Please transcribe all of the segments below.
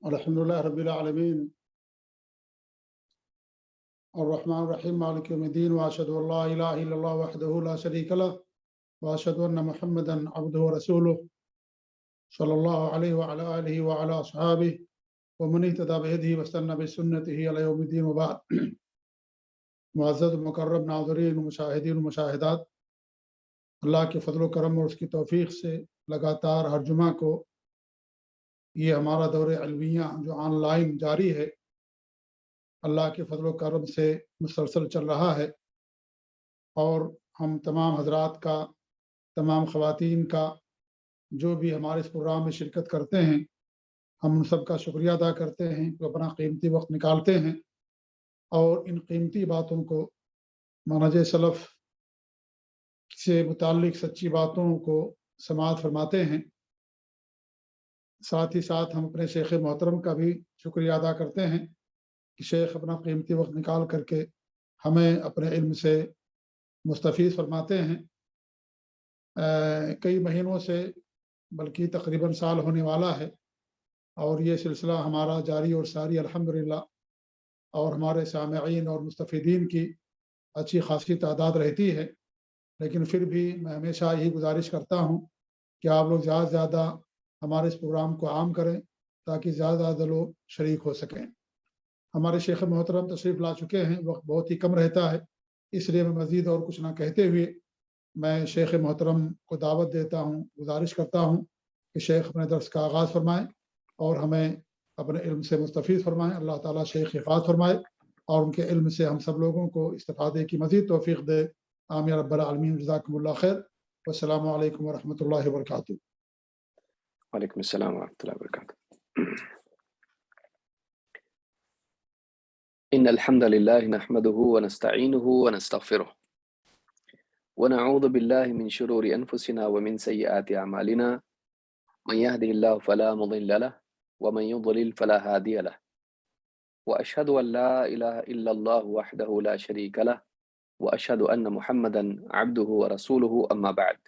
الحمدللہ رب العالمین الرحمن الرحیم مالک یوم الدین واشهد ان لا الہ الا اللہ وحدہ لا شریک لہ واشهد ان محمدا عبدہ ورسولہ صلی اللہ علیہ وعلی آلہ وعلی اصحابہ ومن اہتدی بہدیہ واستنى بسنتہ الی یوم الدین وبعد۔ معزز مکرم ناظرین مشاہدین و مشاہدات، اللہ کے فضل و کرم اور اس کی توفیق سے لگاتار ہر جمعہ کو یہ ہمارا دور علمیہ جو آن لائن جاری ہے، اللہ کے فضل و کرم سے مسلسل چل رہا ہے، اور ہم تمام حضرات کا، تمام خواتین کا جو بھی ہمارے اس پروگرام میں شرکت کرتے ہیں، ہم ان سب کا شکریہ ادا کرتے ہیں جو اپنا قیمتی وقت نکالتے ہیں اور ان قیمتی باتوں کو، منہج سلف سے متعلق سچی باتوں کو سماعت فرماتے ہیں۔ ساتھ ہی ساتھ ہم اپنے شیخ محترم کا بھی شکریہ ادا کرتے ہیں کہ شیخ اپنا قیمتی وقت نکال کر کے ہمیں اپنے علم سے مستفیض فرماتے ہیں۔ کئی مہینوں سے، بلکہ تقریباً سال ہونے والا ہے، اور یہ سلسلہ ہمارا جاری اور ساری الحمدللہ، اور ہمارے سامعین اور مستفیدین کی اچھی خاصی تعداد رہتی ہے، لیکن پھر بھی میں ہمیشہ یہی گزارش کرتا ہوں کہ آپ لوگ زیادہ سے زیادہ ہمارے اس پروگرام کو عام کریں تاکہ زیادہ زیادہ لوگ شریک ہو سکیں۔ ہمارے شیخ محترم تشریف لا چکے ہیں، وقت بہت ہی کم رہتا ہے، اس لیے میں مزید اور کچھ نہ کہتے ہوئے میں شیخ محترم کو دعوت دیتا ہوں، گزارش کرتا ہوں کہ شیخ اپنے درس کا آغاز فرمائیں اور ہمیں اپنے علم سے مستفیض فرمائیں۔ اللہ تعالیٰ شیخ حفاظت فرمائے اور ان کے علم سے ہم سب لوگوں کو استفادے کی مزید توفیق دے۔ آمین رب العالمین، جزاکم اللہ خیر، والسلام علیکم ورحمۃ اللہ وبرکاتہ۔ وعلیکم السلام ورحمۃ اللہ وبرکاتہ۔ ان الحمد للہ نحمده ونستعینه ونستغفره ونعوذ باللہ من شرور انفسنا ومن سیئات اعمالنا، من يهده الله فلا مضل له ومن يضلل فلا هادي له، واشهد ان لا اله الا الله وحده لا شريك له، واشهد ان محمدا عبده ورسوله، اما بعد،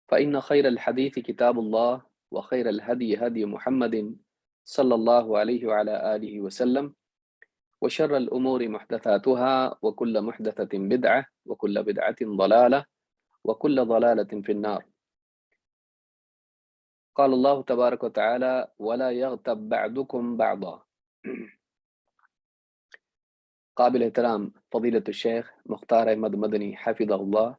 فان خير الحديث كتاب الله، وخير الهدي هدي محمد صلى الله عليه وعلى آله وسلم، وشر الأمور محدثاتها، وكل محدثة بدعة، وكل بدعة ضلالة، وكل ضلالة في النار۔ قال الله تبارك وتعالى: ولا يغتب بعضكم بعضا۔ قابل احترام فضیلت الشیخ مختار احمد مدنی حفظہ اللہ،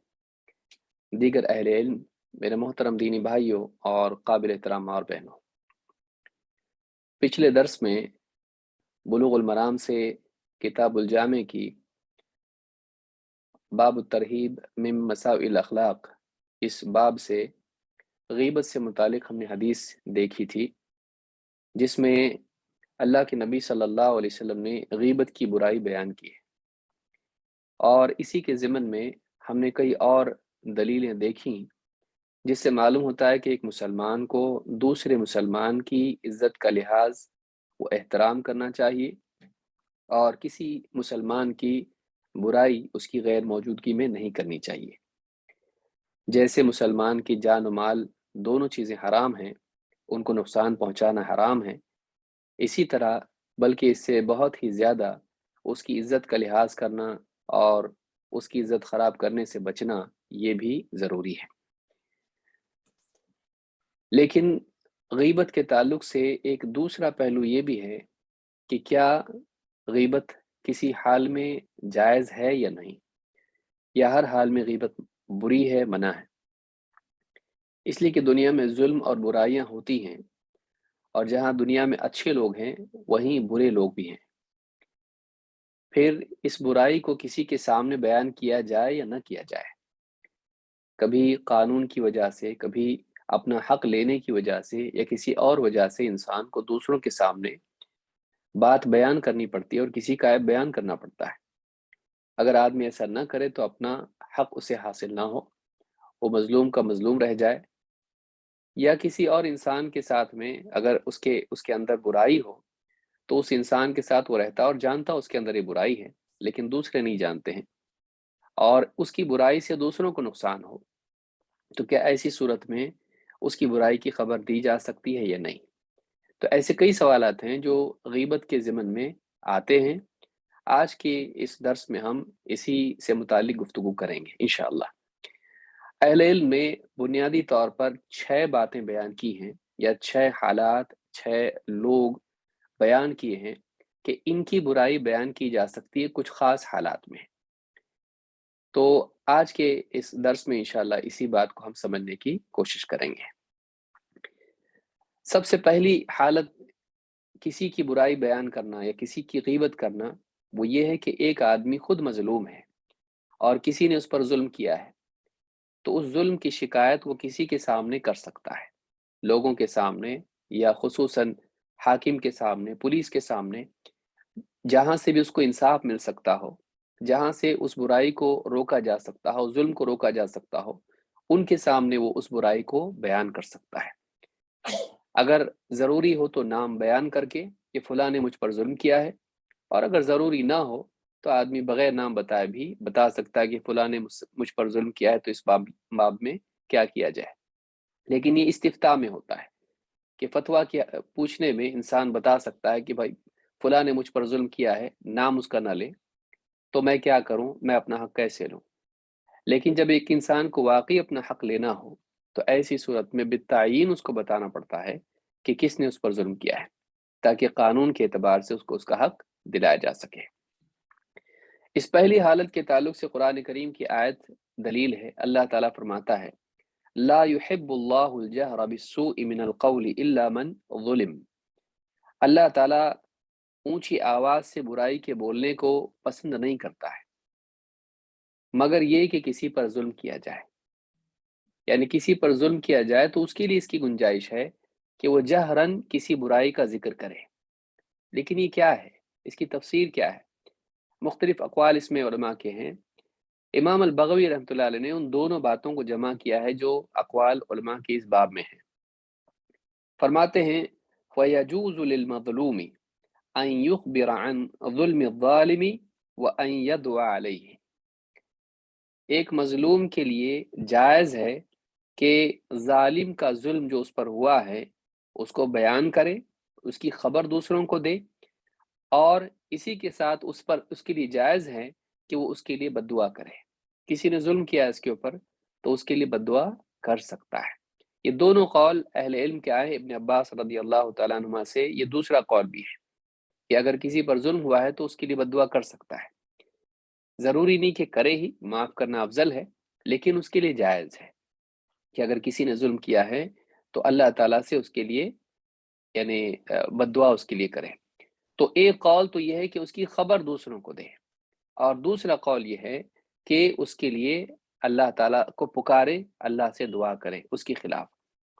دیگر اہل علم، میرے محترم دینی بھائیوں اور قابل احترام اور بہنوں، پچھلے درس میں بلوغ المرام سے کتاب الجامع کی باب الترہیب من مساوئ الاخلاق، اس باب سے غیبت سے متعلق ہم نے حدیث دیکھی تھی، جس میں اللہ کے نبی صلی اللہ علیہ وسلم نے غیبت کی برائی بیان کی ہے، اور اسی کے ضمن میں ہم نے کئی اور دلیلیں دیکھیں جس سے معلوم ہوتا ہے کہ ایک مسلمان کو دوسرے مسلمان کی عزت کا لحاظ و احترام کرنا چاہیے، اور کسی مسلمان کی برائی اس کی غیر موجودگی میں نہیں کرنی چاہیے۔ جیسے مسلمان کی جان و مال دونوں چیزیں حرام ہیں، ان کو نقصان پہنچانا حرام ہے، اسی طرح بلکہ اس سے بہت ہی زیادہ اس کی عزت کا لحاظ کرنا اور اس کی عزت خراب کرنے سے بچنا یہ بھی ضروری ہے۔ لیکن غیبت کے تعلق سے ایک دوسرا پہلو یہ بھی ہے کہ کیا غیبت کسی حال میں جائز ہے یا نہیں، یا ہر حال میں غیبت بری ہے، منع ہے؟ اس لیے کہ دنیا میں ظلم اور برائیاں ہوتی ہیں، اور جہاں دنیا میں اچھے لوگ ہیں وہیں برے لوگ بھی ہیں۔ پھر اس برائی کو کسی کے سامنے بیان کیا جائے یا نہ کیا جائے، کبھی قانون کی وجہ سے، کبھی اپنا حق لینے کی وجہ سے، یا کسی اور وجہ سے انسان کو دوسروں کے سامنے بات بیان کرنی پڑتی ہے اور کسی کا عیب بیان کرنا پڑتا ہے۔ اگر آدمی ایسا نہ کرے تو اپنا حق اسے حاصل نہ ہو، وہ مظلوم کا مظلوم رہ جائے، یا کسی اور انسان کے ساتھ میں اگر اس کے اندر برائی ہو تو اس انسان کے ساتھ وہ رہتا اور جانتا اس کے اندر یہ برائی ہے، لیکن دوسرے نہیں جانتے ہیں، اور اس کی برائی سے دوسروں کو نقصان ہو، تو کیا ایسی صورت میں اس کی برائی کی خبر دی جا سکتی ہے یا نہیں؟ تو ایسے کئی سوالات ہیں جو غیبت کے ضمن میں آتے ہیں. آج کے اس درس میں ہم اسی سے متعلق گفتگو کریں گے انشاءاللہ. اہل علم نے بنیادی طور پر 6 باتیں بیان کی ہیں، یا 6 حالات، 6 لوگ بیان کیے ہیں کہ ان کی برائی بیان کی جا سکتی ہے کچھ خاص حالات میں. تو آج کے اس درس میں انشاءاللہ اسی بات کو ہم سمجھنے کی کوشش کریں گے. سب سے پہلی حالت کسی کی برائی بیان کرنا یا کسی کی غیبت کرنا وہ یہ ہے کہ ایک آدمی خود مظلوم ہے اور کسی نے اس پر ظلم کیا ہے، تو اس ظلم کی شکایت وہ کسی کے سامنے کر سکتا ہے، لوگوں کے سامنے یا خصوصاً حاکم کے سامنے، پولیس کے سامنے، جہاں سے بھی اس کو انصاف مل سکتا ہو، جہاں سے اس برائی کو روکا جا سکتا ہو، ظلم کو روکا جا سکتا ہو، ان کے سامنے وہ اس برائی کو بیان کر سکتا ہے. اگر ضروری ہو تو نام بیان کر کے کہ فلاں نے مجھ پر ظلم کیا ہے، اور اگر ضروری نہ ہو تو آدمی بغیر نام بتائے بھی بتا سکتا ہے کہ فلاں نے مجھ پر ظلم کیا ہے، تو اس باب میں کیا کیا جائے. لیکن یہ استفتاء میں ہوتا ہے کہ فتویٰ پوچھنے میں انسان بتا سکتا ہے کہ بھائی فلاں نے مجھ پر ظلم کیا ہے، نام اس کا نہ لے، تو میں کیا کروں، میں اپنا حق کیسے لوں. لیکن جب ایک انسان کو واقعی اپنا حق لینا ہو تو ایسی صورت میں بالتعیین اس کو بتانا پڑتا ہے کہ کس نے اس پر ظلم کیا ہے، تاکہ قانون کے اعتبار سے اس کو اس کا حق دلایا جا سکے. اس پہلی حالت کے تعلق سے قرآن کریم کی آیت دلیل ہے. اللہ تعالیٰ فرماتا ہے لا يحب اللہ الجہر بالسوء من القول الا من ظلم. اللہ تعالیٰ اونچی آواز سے برائی کے بولنے کو پسند نہیں کرتا ہے مگر یہ کہ کسی پر ظلم کیا جائے. یعنی کسی پر ظلم کیا جائے تو اس کے لیے اس کی گنجائش ہے کہ وہ جہرن کسی برائی کا ذکر کرے. لیکن یہ کیا ہے، اس کی تفسیر کیا ہے؟ مختلف اقوال اس میں علماء کے ہیں. امام البغوی رحمۃ اللہ علیہ نے ان دونوں باتوں کو جمع کیا ہے جو اقوال علماء کے اس باب میں ہیں. فرماتے ہیں فَيَجُوزُ لِلْمَظْلُومِ أَن يُخْبِرَ عَن ظُلْمِ الظَّالِمِ وَأَن يَدْعُوَ عَلَيْهِ. ایک مظلوم کے لیے جائز ہے کہ ظالم کا ظلم جو اس پر ہوا ہے اس کو بیان کرے، اس کی خبر دوسروں کو دے، اور اسی کے ساتھ اس کے لیے جائز ہے کہ وہ اس کے لیے بد دعا کرے. کسی نے ظلم کیا اس کے اوپر تو اس کے لیے بد دعا کر سکتا ہے. یہ دونوں قول اہل علم کے آئے. ابن عباس رضی اللہ تعالیٰ عنہما سے یہ دوسرا قول بھی ہے کہ اگر کسی پر ظلم ہوا ہے تو اس کے لیے بد دعا کر سکتا ہے. ضروری نہیں کہ کرے ہی، معاف کرنا افضل ہے، لیکن اس کے لیے جائز ہے کہ اگر کسی نے ظلم کیا ہے تو اللہ تعالیٰ سے اس کے لیے یعنی بد دعا اس کے لیے کرے. تو ایک قول تو یہ ہے کہ اس کی خبر دوسروں کو دے، اور دوسرا قول یہ ہے کہ اس کے لیے اللہ تعالیٰ کو پکارے، اللہ سے دعا کرے اس کے خلاف.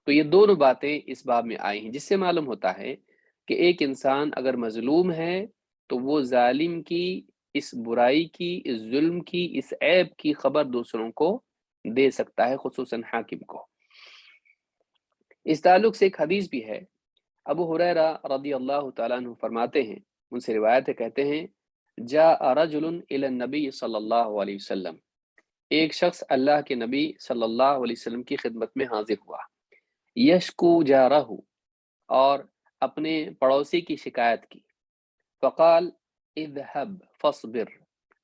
تو یہ دونوں باتیں اس باب میں آئی ہیں، جس سے معلوم ہوتا ہے کہ ایک انسان اگر مظلوم ہے تو وہ ظالم کی اس برائی کی، اس ظلم کی، اس عیب کی خبر دوسروں کو دے سکتا ہے، خصوصاً حاکم کو. اس تعلق سے ایک حدیث بھی ہے. ابو ہریرہ رضی اللہ تعالیٰ عنہ فرماتے ہیں، ان سے روایت ہے، کہتے ہیں جاء رجل الی النبی صلی اللہ علیہ وسلم. ایک شخص اللہ کے نبی صلی اللہ علیہ وسلم کی خدمت میں حاضر ہوا. یشکو جارہ، اور اپنے پڑوسی کی شکایت کی. فقال اذهب فاصبر.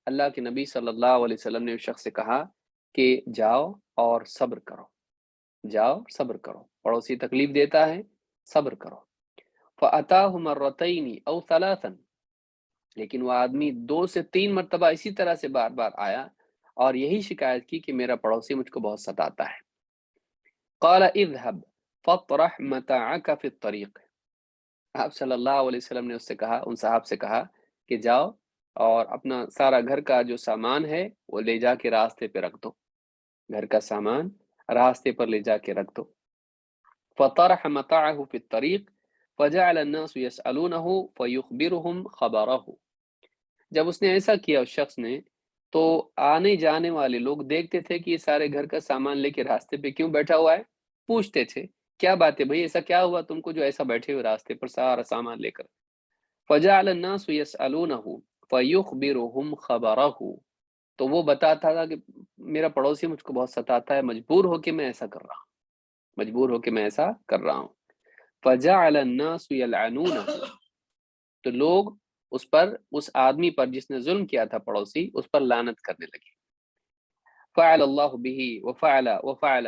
اللہ کے نبی صلی اللہ علیہ وسلم نے اس شخص سے کہا کہ جاؤ اور صبر کرو، جاؤ صبر کرو، پڑوسی تکلیف دیتا ہے، صبر کرو. فَأَتَاهُ مَرَّتَيْنِ أَوْ ثَلَاثًا. لیکن وہ آدمی 2 سے 3 مرتبہ اسی طرح سے بار بار آیا اور یہی شکایت کی کہ میرا پڑوسی مجھ کو بہت ستاتا ہے. قال اذهب فاطرح متاعك في الطريق. آپ صلی اللہ علیہ وسلم نے اس سے کہا، ان صاحب سے کہا کہ جاؤ اور اپنا سارا گھر کا جو سامان ہے وہ لے جا کے راستے پہ رکھ دو، گھر کا سامان راستے پر لے جا کے رکھ دو. فطرح متاعه في الطريق فجعل الناس يسألونه فيخبرهم خبره. جب اس نے ایسا کیا اس شخص نے، تو آنے جانے والے لوگ دیکھتے تھے کہ یہ سارے گھر کا سامان لے کے راستے پہ کیوں بیٹھا ہوا ہے، پوچھتے تھے کیا بات ہے بھائی، ایسا کیا ہوا تم کو جو ایسا بیٹھے ہوئے راستے پر سارا سامان لے کر. فجعل الناس يسألونه فيخبرهم خبره. تو وہ بتاتا تھا کہ میرا پڑوسی مجھ کو بہت ستاتا ہے، مجبور ہو کے میں ایسا کر رہا ہوں، مجبور ہو کے میں ایسا کر رہا ہوں. فجعل الناس يلعنونه، تو لوگ اس آدمی پر جس نے ظلم کیا تھا پڑوسی، اس پر لعنت کرنے لگے. فعل اللہ به وفعل وفعل،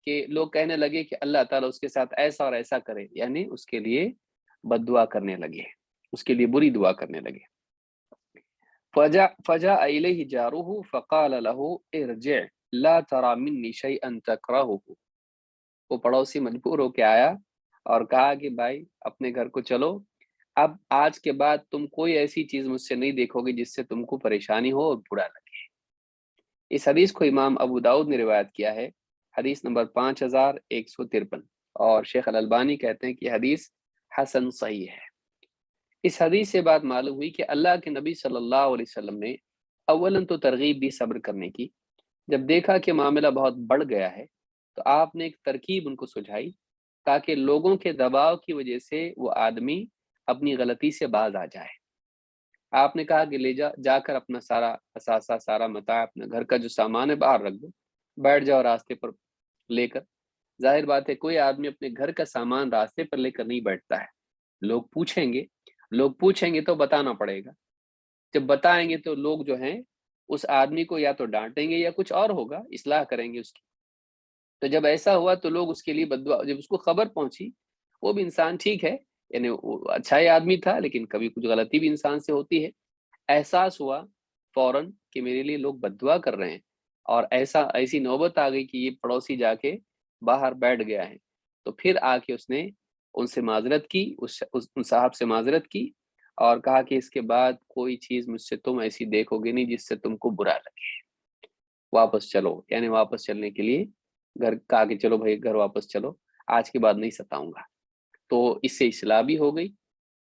کہ لوگ کہنے لگے کہ اللہ تعالیٰ اس کے ساتھ ایسا اور ایسا کرے، یعنی اس کے لیے بد دعا کرنے لگے، اس کے لیے بری دعا کرنے لگے. فجاء الیہ جارہ فقال له ارجع لا ترى منی شیئا تکرہہ، وہ پڑوسی مجبور ہو کے آیا اور کہا کہ بھائی اپنے گھر کو چلو، اب آج کے بعد تم کوئی ایسی چیز مجھ سے نہیں دیکھو گے جس سے تم کو پریشانی ہو اور برا لگے. اس حدیث کو امام ابو داؤد نے روایت کیا ہے، حدیث نمبر 5153، اور شیخ الالبانی کہتے ہیں کہ یہ حدیث حسن صحیح ہے. اس حدیث سے بات معلوم ہوئی کہ اللہ کے نبی صلی اللہ علیہ وسلم نے اولاً تو ترغیب دی صبر کرنے کی. جب دیکھا کہ معاملہ بہت بڑھ گیا ہے تو آپ نے ایک ترکیب ان کو سجھائی تاکہ لوگوں کے دباؤ کی وجہ سے وہ آدمی اپنی غلطی سے باز آ جائے. آپ نے کہا کہ لے جا کر اپنا سارا اثاثہ، سارا متاع، اپنا گھر کا جو سامان ہے باہر رکھ دو، بیٹھ جاؤ راستے پر لے کر. ظاہر بات ہے کوئی آدمی اپنے گھر کا سامان راستے پر لے کر نہیں بیٹھتا ہے. لوگ پوچھیں گے تو بتانا پڑے گا. جب بتائیں گے تو لوگ جو ہیں اس آدمی کو یا تو ڈانٹیں گے یا کچھ اور ہوگا، اصلاح کریں گے اس کی. تو جب ایسا ہوا تو لوگ اس کے لیے بددعا، جب اس کو خبر پہنچی، وہ بھی انسان ٹھیک ہے، یعنی وہ اچھا ہی آدمی تھا لیکن کبھی کچھ غلطی بھی انسان سے ہوتی ہے. احساس ہوا فوراً کہ میرے لیے لوگ بددعا کر رہے ہیں، اور ایسی نوبت آ گئی کہ یہ پڑوسی جا کے باہر بیٹھ گیا ہے. تو پھر آ کے اس نے ان سے معذرت کی، ان صاحب سے معذرت کی، اور کہا کہ اس کے بعد کوئی چیز مجھ سے تم ایسی دیکھو گے نہیں جس سے تم کو برا لگے، واپس چلو. یعنی واپس چلنے کے لیے گھر کہا کہ چلو بھائی گھر واپس چلو، آج کے بعد نہیں ستاؤں گا. تو اس سے اصلاح بھی ہو گئی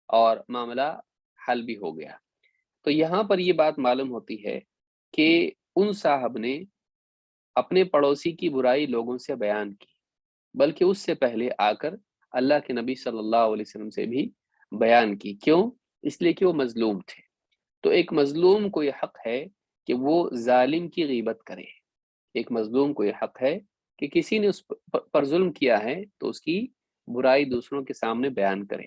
اور معاملہ حل بھی ہو گیا. تو یہاں پر یہ بات معلوم ہوتی ہے کہ ان صاحب نے اپنے پڑوسی کی برائی لوگوں سے بیان کی، بلکہ اس سے پہلے آ کر اللہ کے نبی صلی اللہ علیہ وسلم سے بھی بیان کی. کیوں؟ اس لیے کہ وہ مظلوم تھے. تو ایک مظلوم کو یہ حق ہے کہ وہ ظالم کی غیبت کرے. ایک مظلوم کو یہ حق ہے کہ کسی نے اس پر ظلم کیا ہے تو اس کی برائی دوسروں کے سامنے بیان کرے.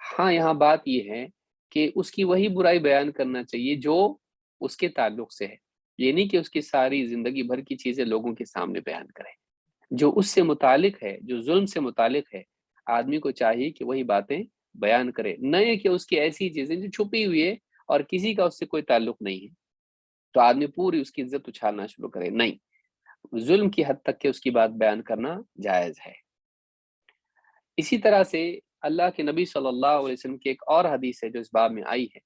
ہاں یہاں بات یہ ہے کہ اس کی وہی برائی بیان کرنا چاہیے جو اس کے تعلق سے ہے، یہ نہیں کہ اس کی ساری زندگی بھر کی چیزیں لوگوں کے سامنے بیان کرے. جو اس سے متعلق ہے، جو ظلم سے متعلق ہے، آدمی کو چاہیے کہ وہی باتیں بیان کرے، نہیں کہ اس کی ایسی چیزیں جو چھپی ہوئی ہے اور کسی کا اس سے کوئی تعلق نہیں ہے تو آدمی پوری اس کی عزت اچھالنا شروع کرے. نہیں، ظلم کی حد تک کہ اس کی بات بیان کرنا جائز ہے. اسی طرح سے اللہ کے نبی صلی اللہ علیہ وسلم کی ایک اور حدیث ہے جو اس باب میں آئی ہے.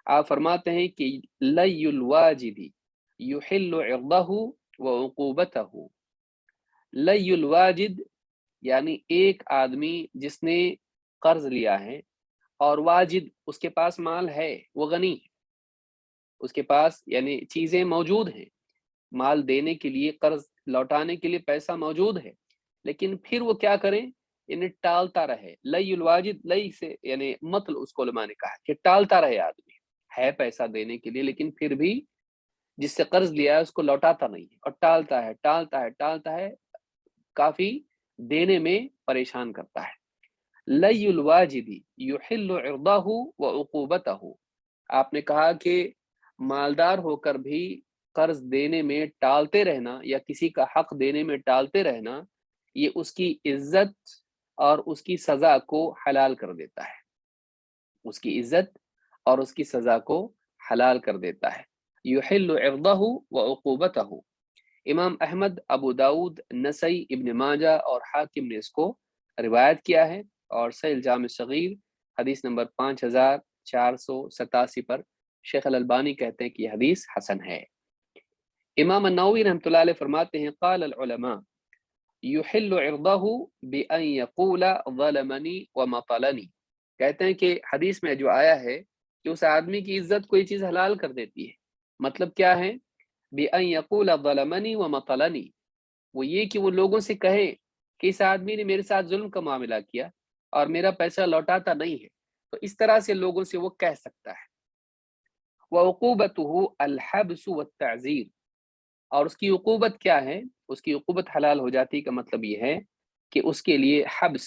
آپ فرماتے ہیں کہ لَيُّ الْوَاجِدِ يُحِلُّ عِرْضَهُ وَعُقُوبَتَهُ. لَيُّ الْوَاجِد یعنی ایک آدمی جس نے قرض لیا ہے اور واجد اس کے پاس مال ہے، وہ غنی ہے، اس کے پاس یعنی چیزیں موجود ہیں، مال دینے کے لیے، قرض لوٹانے کے لیے پیسہ موجود ہے، لیکن پھر وہ کیا کریں؟ یعنی ٹالتا رہے. لئی الواجد، لئی سے یعنی مطلب اس کو علماء نے کہا کہ ٹالتا رہے. آدمی ہے پیسہ دینے کے لیے لیکن پھر بھی جس سے قرض لیا ہے اس کو لوٹاتا نہیں ہے، اور ٹالتا ہے، کافی دینے میں پریشان کرتا ہے. لئی الواجد یحل عرضہ وعقوبتہ. آپ نے کہا کہ مالدار ہو کر بھی قرض دینے میں ٹالتے رہنا یا کسی کا حق دینے میں ٹالتے رہنا، یہ اس کی عزت اور اس کی سزا کو حلال کر دیتا ہے. اس کی عزت اور اس کی سزا کو حلال کر دیتا ہے. یحل عرضہ وعقوبتہ. امام احمد، ابو داود، نسائی، ابن ماجہ اور حاکم نے اس کو روایت کیا ہے، اور صحیح الجامع صغیر حدیث نمبر 5487 پر شیخ الالبانی کہتے ہیں کہ یہ حدیث حسن ہے. امام النووی رحمۃ اللہ علیہ فرماتے ہیں قال العلماء یحل عرضہ بأن یقول ظلمنی ومطلنی. کہتے ہیں کہ حدیث میں جو آیا ہے کہ اس آدمی کی عزت کو یہ چیز حلال کر دیتی ہے. مطلب کیا ہے؟ بأن یقول ظلمنی ومطلنی، وہ یہ کہ وہ لوگوں سے کہے کہ اس آدمی نے میرے ساتھ ظلم کا معاملہ کیا اور میرا پیسہ لوٹاتا نہیں ہے، تو اس طرح سے لوگوں سے وہ کہہ سکتا ہے. وعقوبتہ الحبس والتعزیر. اور اس کی عقوبت کیا ہے؟ اس کی عقوبت حلال ہو جاتی کا مطلب یہ ہے کہ اس کے لیے حبس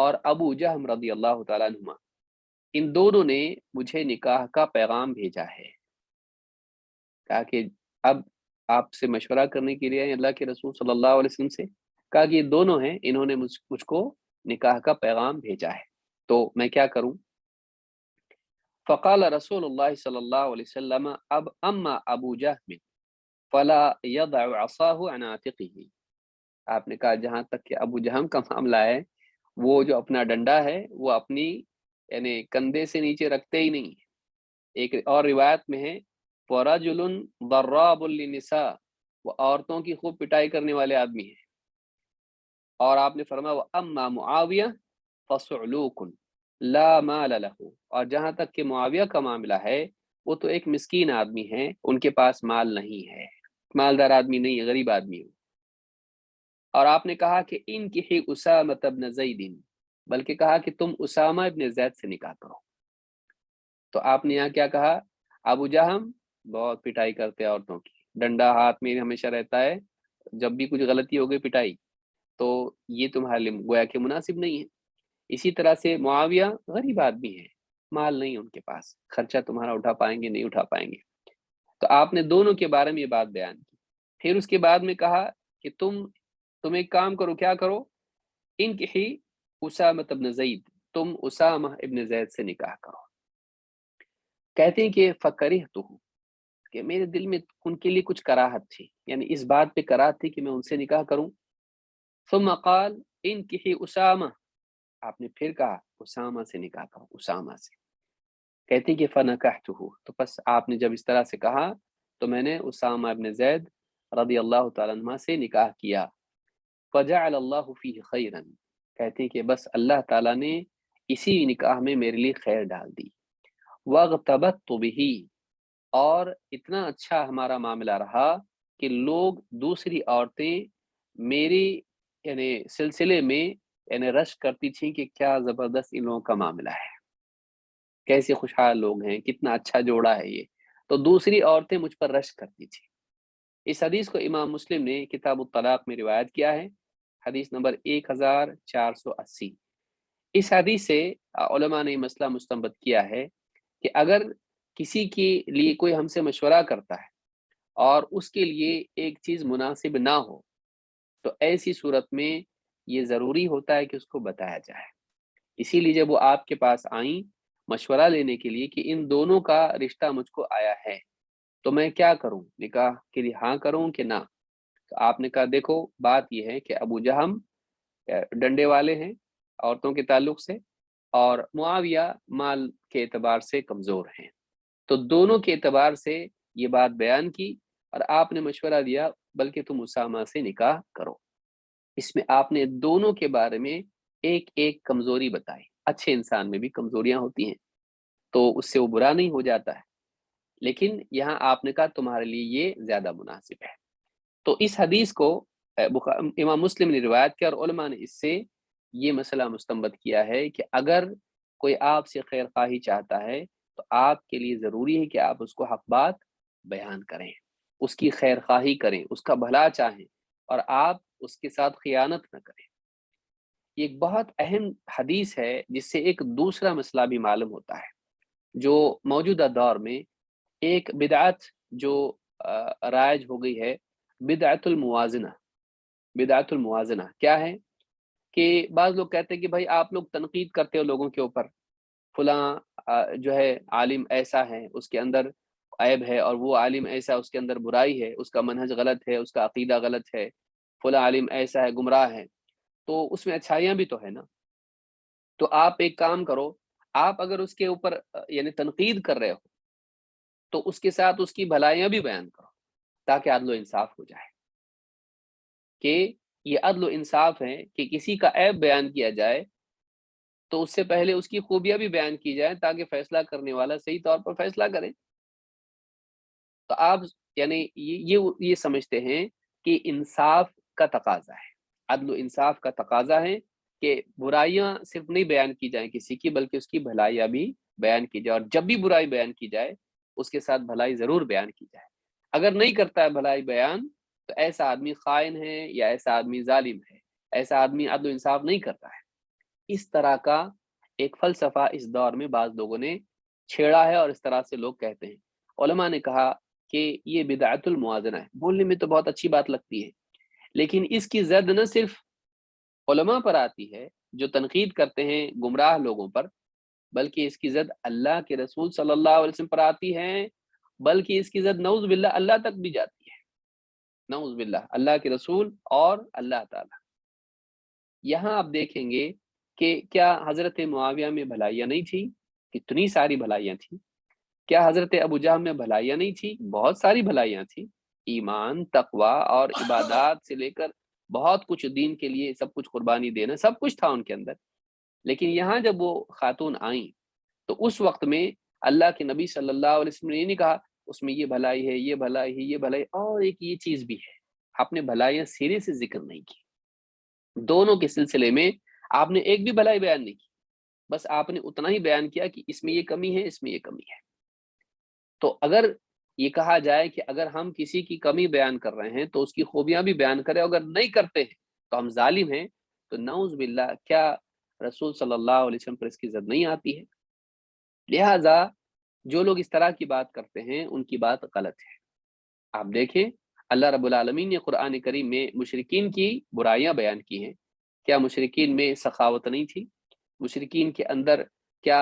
اور ابو جہم رضی اللہ تعالیٰ عنہما، ان دونوں نے مجھے نکاح کا پیغام بھیجا ہے۔ کہا کہ اب آپ سے مشورہ کرنے کے لیے اللہ کے رسول صلی اللہ علیہ وسلم سے، کہا کہ یہ دونوں ہیں، انہوں نے مجھ کو نکاح کا پیغام بھیجا ہے، تو میں کیا کروں؟ فقال رسول اللہ صلی اللہ علیہ وسلم اب اما ابو جہم فلا يضع عصاه عن عاتقه، آپ نے کہا جہاں تک کہ ابو جہم کا معاملہ ہے، وہ جو اپنا ڈنڈا ہے وہ اپنی یعنی کندھے سے نیچے رکھتے ہی نہیں۔ ایک اور روایت میں ہے وَرَجُلٌ ضَرَّابٌ لِلنِّسَاء، وہ عورتوں کی خوب پٹائی کرنے والے آدمی ہیں۔ اور آپ نے فرمایا وَأَمَّا مُعَاوِيَةٌ فَصُعْلُوكٌ لَا مَالَ لَهُ، اور جہاں تک کہ معاویہ کا معاملہ ہے، وہ تو ایک مسکین آدمی ہیں، ان کے پاس مال نہیں ہے، مالدار آدمی نہیں ہے، غریب آدمی ہے۔ اور آپ نے کہا کہ انکحی اسامہ بن زید، بلکہ کہا کہ تم اسامہ ابن زید سے نکاح کرو۔ تو آپ نے یہاں کیا کہا؟ ابو جہم بہت پٹائی کرتے عورتوں کی، ڈنڈا ہاتھ میں ہمیشہ رہتا ہے، جب بھی کچھ غلطی ہو گئی پٹائی، تو یہ تمہارے لیے گویا کہ مناسب نہیں ہے۔ اسی طرح سے معاویہ غریب آدمی ہے، مال نہیں ان کے پاس، خرچہ تمہارا اٹھا پائیں گے نہیں اٹھا پائیں گے۔ تو آپ نے دونوں کے بارے میں یہ بات بیان کی۔ پھر اس کے بعد میں کہا کہ تم ایک کام کرو، کیا کرو؟ انکحی اسامہ ابن زید، تم اسامہ ابن زید سے نکاح کرو۔ کہتے ہیں کہ فکرہتہ، کہ میرے دل میں ان کے لیے کچھ کراہت تھی، یعنی اس بات پہ کراہت تھی کہ میں ان سے نکاح کروں۔ ثم قال انکحی اسامہ، آپ نے پھر کہا اسامہ سے نکاح کرو، اسامہ سے۔ کہتے ہیں کہ فنکحتہ، تو بس آپ نے جب اس طرح سے کہا تو میں نے اسامہ ابن زید رضی اللہ تعالیٰ عنہ سے نکاح کیا۔ فجعل اللہ فیہ خیرا، کہتے ہیں کہ بس اللہ تعالیٰ نے اسی نکاح میں میرے لیے خیر ڈال دی۔ واغتبطت بہ، اور اتنا اچھا ہمارا معاملہ رہا کہ لوگ دوسری عورتیں میری یعنی سلسلے میں یعنی رشک کرتی تھیں کہ کیا زبردست ان لوگوں کا معاملہ ہے، کیسے خوشحال لوگ ہیں، کتنا اچھا جوڑا ہے یہ، تو دوسری عورتیں مجھ پر رشک کرتی تھیں۔ اس حدیث کو امام مسلم نے کتاب الطلاق میں روایت کیا ہے، حدیث نمبر 1480۔ اس حدیث سے علماء نے مسئلہ مستنبط کیا ہے کہ اگر کسی کے لیے کوئی ہم سے مشورہ کرتا ہے اور اس کے لیے ایک چیز مناسب نہ ہو، تو ایسی صورت میں یہ ضروری ہوتا ہے کہ اس کو بتایا جائے۔ اسی لیے جب وہ آپ کے پاس آئیں مشورہ لینے کے لیے کہ ان دونوں کا رشتہ مجھ کو آیا ہے، تو میں کیا کروں، نکاح کے لیے ہاں کروں کہ نہ؟ تو آپ نے کہا دیکھو بات یہ ہے کہ ابو جہم ڈنڈے والے ہیں عورتوں کے تعلق سے، اور معاویہ مال کے اعتبار سے کمزور ہیں، تو دونوں کے اعتبار سے یہ بات بیان کی، اور آپ نے مشورہ دیا بلکہ تم اسامہ سے نکاح کرو۔ اس میں آپ نے دونوں کے بارے میں ایک ایک کمزوری بتائی۔ اچھے انسان میں بھی کمزوریاں ہوتی ہیں، تو اس سے وہ برا نہیں ہو جاتا ہے، لیکن یہاں آپ نے کہا تمہارے لیے یہ زیادہ مناسب ہے۔ تو اس حدیث کو امام مسلم نے روایت کیا، اور علماء نے اس سے یہ مسئلہ مستنبط کیا ہے کہ اگر کوئی آپ سے خیر خواہی چاہتا ہے تو آپ کے لیے ضروری ہے کہ آپ اس کو حق بات بیان کریں، اس کی خیر خواہی کریں، اس کا بھلا چاہیں، اور آپ اس کے ساتھ خیانت نہ کریں۔ یہ ایک بہت اہم حدیث ہے جس سے ایک دوسرا مسئلہ بھی معلوم ہوتا ہے، جو موجودہ دور میں ایک بدعت جو رائج ہو گئی ہے، بدعت الموازنہ۔ بدعت الموازنہ کیا ہے؟ کہ بعض لوگ کہتے ہیں کہ بھائی آپ لوگ تنقید کرتے ہو لوگوں کے اوپر، فلاں جو ہے عالم ایسا ہے اس کے اندر عیب ہے، اور وہ عالم ایسا اس کے اندر برائی ہے، اس کا منہج غلط ہے، اس کا عقیدہ غلط ہے، فلاں عالم ایسا ہے گمراہ ہے، تو اس میں اچھائیاں بھی تو ہے نا۔ تو آپ ایک کام کرو، آپ اگر اس کے اوپر یعنی تنقید کر رہے ہو تو اس کے ساتھ اس کی بھلائیاں بھی بیان کرو، تاکہ عدل و انصاف ہو جائے۔ کہ یہ عدل و انصاف ہے کہ کسی کا عیب بیان کیا جائے تو اس سے پہلے اس کی خوبیاں بھی بیان کی جائیں، تاکہ فیصلہ کرنے والا صحیح طور پر فیصلہ کرے۔ تو آپ یعنی یہ سمجھتے ہیں کہ انصاف کا تقاضا ہے، عدل و انصاف کا تقاضا ہے کہ برائیاں صرف نہیں بیان کی جائیں کسی کی، بلکہ اس کی بھلائیاں بھی بیان کی جائے، اور جب بھی برائی بیان کی جائے اس کے ساتھ بھلائی ضرور بیان کی جائے۔ اگر نہیں کرتا ہے بھلائی بیان تو ایسا آدمی خائن ہے، یا ایسا آدمی ظالم ہے، ایسا آدمی عدل و انصاف نہیں کرتا ہے۔ اس طرح کا ایک فلسفہ اس دور میں بعض لوگوں نے چھیڑا ہے، اور اس طرح سے لوگ کہتے ہیں۔ علماء نے کہا کہ یہ بدعت الموازنہ ہے۔ بولنے میں تو بہت اچھی بات لگتی ہے، لیکن اس کی زد نہ صرف علماء پر آتی ہے جو تنقید کرتے ہیں گمراہ لوگوں پر، بلکہ اس کی زد اللہ کے رسول صلی اللہ علیہ وسلم پر آتی ہے، بلکہ اس کی زد نعوذ باللہ اللہ تک بھی جاتی ہے، نعوذ باللہ، اللہ کے رسول اور اللہ تعالی۔ یہاں آپ دیکھیں گے کہ کیا حضرت معاویہ میں بھلائیاں نہیں تھی؟ کتنی ساری بھلائیاں تھیں۔ کیا حضرت ابو جہل میں بھلائیاں نہیں تھی؟ بہت ساری بھلائیاں تھیں۔ ایمان، تقوی اور عبادات سے لے کر بہت کچھ دین کے لیے سب کچھ قربانی دینا، سب کچھ تھا ان کے اندر۔ لیکن یہاں جب وہ خاتون آئیں تو اس وقت میں اللہ کے نبی صلی اللہ علیہ وسلم نے یہ نہیں کہا اس میں یہ بھلائی ہے، یہ بھلائی ہے، یہ بھلائی، اور ایک یہ چیز بھی ہے، آپ نے بھلائیاں سرے سے ذکر نہیں کی۔ دونوں کے سلسلے میں آپ نے ایک بھی بھلائی بیان نہیں کی، بس آپ نے اتنا ہی بیان کیا کہ اس میں یہ کمی ہے، اس میں یہ کمی ہے۔ تو اگر یہ کہا جائے کہ اگر ہم کسی کی کمی بیان کر رہے ہیں تو اس کی خوبیاں بھی بیان کریں، اگر نہیں کرتے ہیں تو ہم ظالم ہیں، تو نعوذ باللہ، کیا رسول صلی اللہ علیہ وسلم پر اس کی زد نہیں آتی ہے؟ لہٰذا جو لوگ اس طرح کی بات کرتے ہیں ان کی بات غلط ہے۔ آپ دیکھیں اللہ رب العالمین نے قرآن کریم میں مشرکین کی برائیاں بیان کی ہیں۔ کیا مشرکین میں سخاوت نہیں تھی؟ مشرکین کے اندر کیا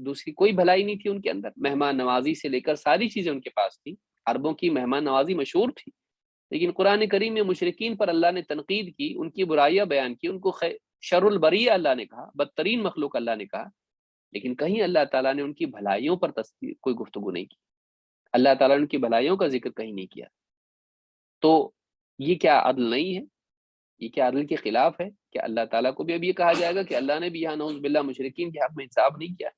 دوسری کوئی بھلائی نہیں تھی؟ ان کے اندر مہمان نوازی سے لے کر ساری چیزیں ان کے پاس تھی۔ عربوں کی مہمان نوازی مشہور تھی، لیکن قرآن کریم میں مشرکین پر اللہ نے تنقید کی، ان کی برائیاں بیان کی، ان کو شر البریہ اللہ نے کہا، بدترین مخلوق اللہ نے کہا، لیکن کہیں اللہ تعالیٰ نے ان کی بھلائیوں پر کوئی گفتگو نہیں کی، اللہ تعالیٰ نے ان کی بھلائیوں کا ذکر کہیں نہیں کیا۔ تو یہ کیا عدل نہیں ہے؟ یہ کیا عدل کے خلاف ہے؟ کہ اللہ تعالیٰ کو بھی اب یہ کہا جائے گا کہ اللہ نے بھی یہاں نعوذ باللہ مشرکین کے حق میں انصاف نہیں کیا؟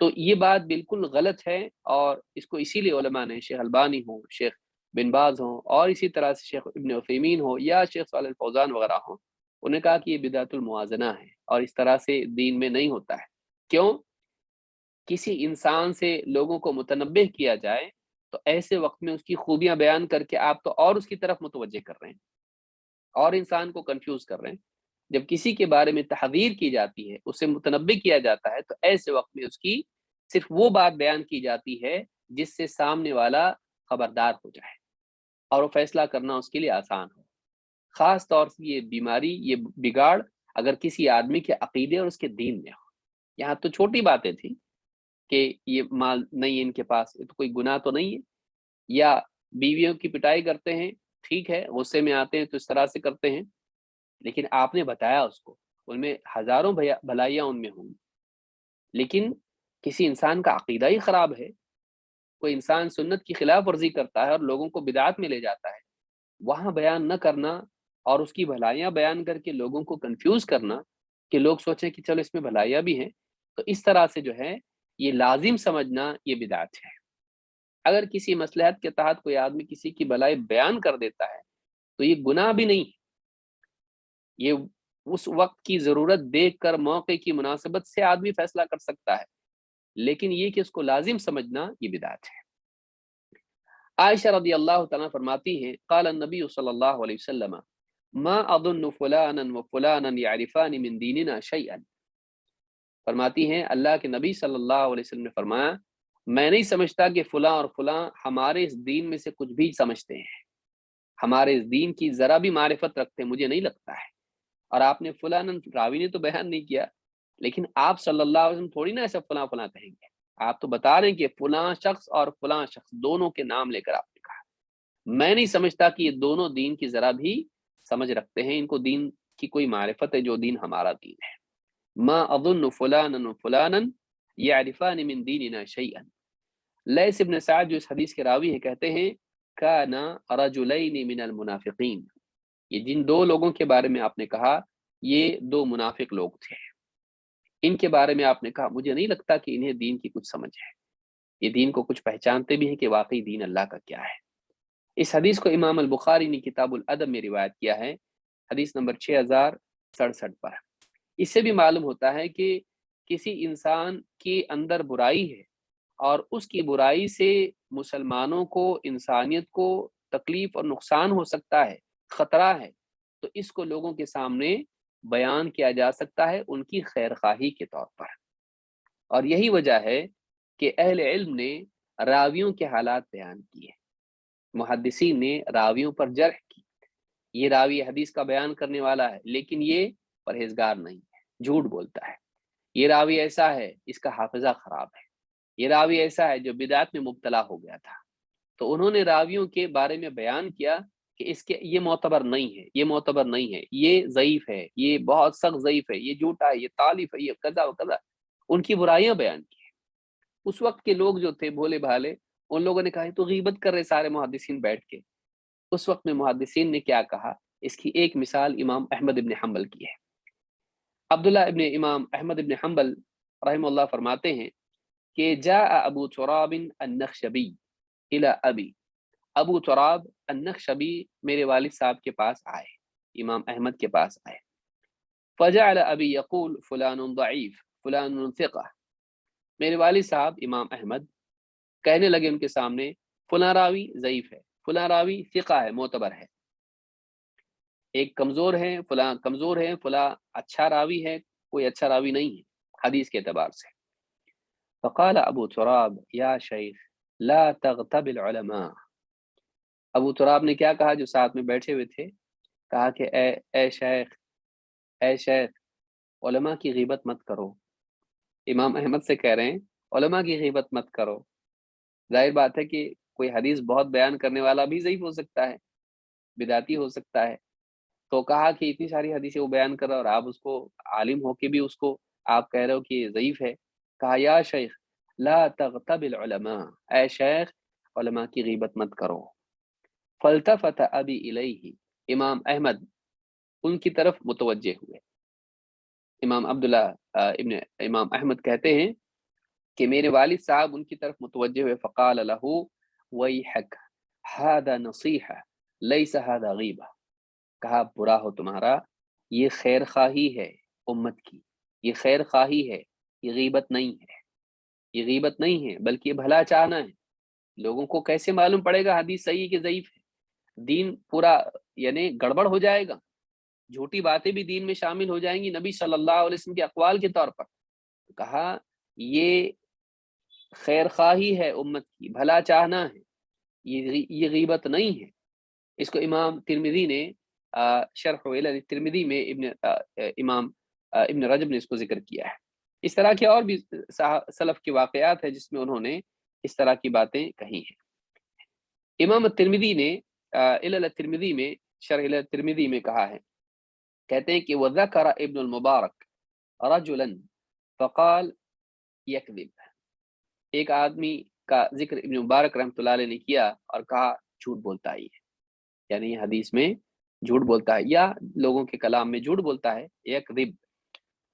تو یہ بات بالکل غلط ہے، اور اس کو اسی لیے علماء نے، شیخ البانی ہوں، شیخ بن باز ہوں، اور اسی طرح سے شیخ ابن عثیمین ہو یا شیخ صالح الفوزان وغیرہ ہوں، انہوں نے کہا کہ یہ بدعت الموازنہ ہے اور اس طرح سے دین میں نہیں ہوتا ہے۔ کیوں؟ کسی انسان سے لوگوں کو متنبہ کیا جائے تو ایسے وقت میں اس کی خوبیاں بیان کر کے آپ تو اور اس کی طرف متوجہ کر رہے ہیں اور انسان کو کنفیوز کر رہے ہیں۔ جب کسی کے بارے میں تحذیر کی جاتی ہے، اسے متنبہ کیا جاتا ہے، تو ایسے وقت میں اس کی صرف وہ بات بیان کی جاتی ہے جس سے سامنے والا خبردار ہو جائے اور وہ فیصلہ کرنا اس کے لیے آسان ہو۔ خاص طور سے یہ بیماری، یہ بگاڑ اگر کسی آدمی کے عقیدے اور اس کے دین میں ہو۔ یہاں تو چھوٹی باتیں تھیں کہ یہ مال نہیں ہے ان کے پاس، یہ تو کوئی گناہ تو نہیں ہے، یا بیویوں کی پٹائی کرتے ہیں، ٹھیک ہے، غصے میں آتے ہیں تو اس طرح سے کرتے ہیں، لیکن آپ نے بتایا اس کو، ان میں ہزاروں بھلائیاں ان میں ہوں گی، لیکن کسی انسان کا عقیدہ ہی خراب ہے، کوئی انسان سنت کی خلاف ورزی کرتا ہے اور لوگوں کو بدعات میں لے جاتا ہے، وہاں بیان نہ کرنا اور اس کی بھلائیاں بیان کر کے لوگوں کو کنفیوز کرنا کہ لوگ سوچیں کہ چلو اس میں بھلائیاں بھی ہیں، تو اس طرح سے جو ہے یہ لازم سمجھنا یہ بدعت ہے۔ اگر کسی مصلحت کے تحت کوئی آدمی کسی کی بھلائی بیان کر دیتا ہے تو یہ گناہ بھی نہیں ہے، یہ اس وقت کی ضرورت دیکھ کر موقع کی مناسبت سے آدمی فیصلہ کر سکتا ہے، لیکن یہ کہ اس کو لازم سمجھنا یہ بدعت ہے۔ عائشہ رضی اللہ تعالیٰ فرماتی ہیں قال النبی صلی اللہ علیہ وسلم ما اظن فلانا وفلانا يعرفان من دیننا شیئا، فرماتی ہیں اللہ کے نبی صلی اللہ علیہ وسلم نے فرمایا میں نہیں سمجھتا کہ فلاں اور فلاں ہمارے اس دین میں سے کچھ بھی سمجھتے ہیں، ہمارے اس دین کی ذرا بھی معرفت رکھتے ہیں، مجھے نہیں لگتا ہے۔ اور آپ نے فلاں راوی نے تو بیان نہیں کیا، لیکن آپ صلی اللہ علیہ وسلم تھوڑی نا ایسا فلاں فلاں کہیں گے، آپ تو بتا رہے ہیں کہ فلاں شخص اور فلاں شخص دونوں کے نام لے کر آپ نے کہا۔ میں نہیں سمجھتا کہ یہ دونوں دین کی ذرا بھی سمجھ رکھتے ہیں، ان کو دین کی کوئی معرفت ہے جو دین ہمارا دین ہے۔ ما اظن فلانا فلانا يعرفان من دیننا شیئا۔ لیث ابن سعد جو اس حدیث کے راوی ہیں کہتے ہیں کانا رجلین من المنافقین، یہ جن دو لوگوں کے بارے میں آپ نے کہا یہ دو منافق لوگ تھے، ان کے بارے میں آپ نے کہا مجھے نہیں لگتا کہ انہیں دین کی کچھ سمجھ ہے، یہ دین کو کچھ پہچانتے بھی ہیں کہ واقعی دین اللہ کا کیا ہے۔ اس حدیث کو امام البخاری نے کتاب الادب میں روایت کیا ہے، حدیث نمبر 6067 پر۔ اس سے بھی معلوم ہوتا ہے کہ کسی انسان کے اندر برائی ہے اور اس کی برائی سے مسلمانوں کو، انسانیت کو تکلیف اور نقصان ہو سکتا ہے، خطرہ ہے، تو اس کو لوگوں کے سامنے بیان کیا جا سکتا ہے ان کی خیر خواہی کے طور پر، اور یہی وجہ ہے کہ اہل علم نے راویوں کے حالات بیان کیے، محدثین نے راویوں پر جرح کی، یہ راوی حدیث کا بیان کرنے والا ہے لیکن یہ پرہیزگار نہیں ہے، جھوٹ بولتا ہے، یہ راوی ایسا ہے اس کا حافظہ خراب ہے، یہ راوی ایسا ہے جو بدعت میں مبتلا ہو گیا تھا۔ تو انہوں نے راویوں کے بارے میں بیان کیا کہ اس کے یہ معتبر نہیں ہے، یہ معتبر نہیں ہے، یہ ضعیف ہے، یہ بہت سخت ضعیف ہے، یہ جھوٹا ہے، یہ تالیف ہے، یہ قضا و قضا، ان کی برائیاں بیان کی۔ اس وقت کے لوگ جو تھے بھولے بھالے، ان لوگوں نے کہا تو غیبت کر رہے سارے محدثین بیٹھ کے۔ اس وقت میں محدثین نے کیا کہا، اس کی ایک مثال امام احمد ابن حنبل کی ہے۔ عبداللہ ابن امام احمد ابن حنبل رحمہ اللہ فرماتے ہیں کہ جاء ابو تراب النخشبی الی ابی، ابو تراب النخشبی میرے والد صاحب کے پاس آئے، امام احمد کے پاس آئے۔ فجعل ابی یقول فلان ضعیف فلان ثقہ، میرے والد صاحب امام احمد کہنے لگے ان کے سامنے فلاں راوی ضعیف ہے، فلاں راوی ثقہ ہے، معتبر ہے، ایک کمزور ہے، فلاں کمزور ہے، فلاں اچھا راوی ہے، کوئی اچھا راوی نہیں ہے حدیث کے اعتبار سے۔ فقال ابو تراب یا شیخ لا تغتب العلماء، ابو تراب نے کیا کہا جو ساتھ میں بیٹھے ہوئے تھے، کہا کہ اے شیخ، اے شیخ، علماء کی غیبت مت کرو۔ امام احمد سے کہہ رہے ہیں علماء کی غیبت مت کرو۔ ظاہر بات ہے کہ کوئی حدیث بہت بیان کرنے والا بھی ضعیف ہو سکتا ہے، بدعتی ہو سکتا ہے، تو کہا کہ اتنی ساری حدیثیں وہ بیان کر رہا ہے اور آپ اس کو عالم ہو کے بھی اس کو آپ کہہ رہے ہو کہ یہ ضعیف ہے۔ کہا یا شیخ لا تغتب العلماء، اے شیخ علماء کی غیبت مت کرو۔ فالتفت ابی الیہ، امام احمد ان کی طرف متوجہ ہوئے۔ امام عبداللہ ابن امام احمد کہتے ہیں کہ میرے والد صاحب ان کی طرف متوجہ ہوئے، فقال له ویحک هذا نصیحہ لیس هذا غیبہ، کہا برا ہو تمہارا، یہ خیر خواہی ہے امت کی، یہ خیر خواہی ہے، یہ غیبت نہیں ہے، یہ غیبت نہیں ہے بلکہ یہ بھلا چاہنا ہے۔ لوگوں کو کیسے معلوم پڑے گا حدیث صحیح کہ ضعیف ہے؟ دین پورا یعنی گڑبڑ ہو جائے گا، جھوٹی باتیں بھی دین میں شامل ہو جائیں گی نبی صلی اللہ علیہ وسلم کے اقوال کے طور پر۔ کہا یہ خیر خواہی ہے امت کی، بھلا چاہنا ہے، یہ غیبت نہیں ہے۔ اس کو امام ترمذی نے شرح علی ترمذی میں امام ابن رجب نے اس کو ذکر کیا ہے۔ اس طرح کے اور بھی سلف کے واقعات ہیں جس میں انہوں نے اس طرح کی باتیں کہی ہیں۔ امام ترمذی نے علل ترمذی میں شرح علی ترمذی میں کہا ہے، کہتے ہیں کہ وذکر ابن المبارک رجلا فقال یکذب، ایک آدمی کا ذکر ابن مبارک رحمۃ اللہ علیہ نے کیا اور کہا جھوٹ بولتا ہے، یعنی یہ حدیث میں جھوٹ بولتا ہے یا لوگوں کے کلام میں جھوٹ بولتا ہے، یکذب۔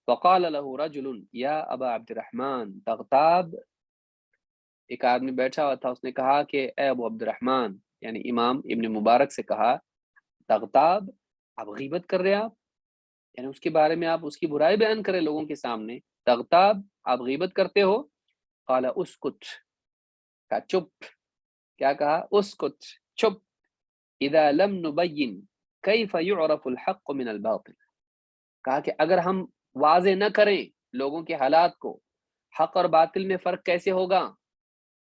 فقال له رجل یا ابا عبد الرحمن تغتاب، ایک آدمی بیٹھا ہوا تھا، اس نے کہا کہ اے ابو عبد الرحمن، یعنی امام ابن مبارک سے کہا تغتاب، آپ غیبت کر رہے ہیں، آپ یعنی اس کے بارے میں آپ اس کی برائی بیان کریں لوگوں کے سامنے، تغتاب آپ غیبت کرتے ہو۔ قال اسکت، کہا چپ، کیا کہا اسکت، چپ، اذا لم نبین کیف یعرف الحق من الباطل، کہا کہ اگر ہم واضح نہ کریں لوگوں کے حالات کو، حق اور باطل میں فرق کیسے ہوگا،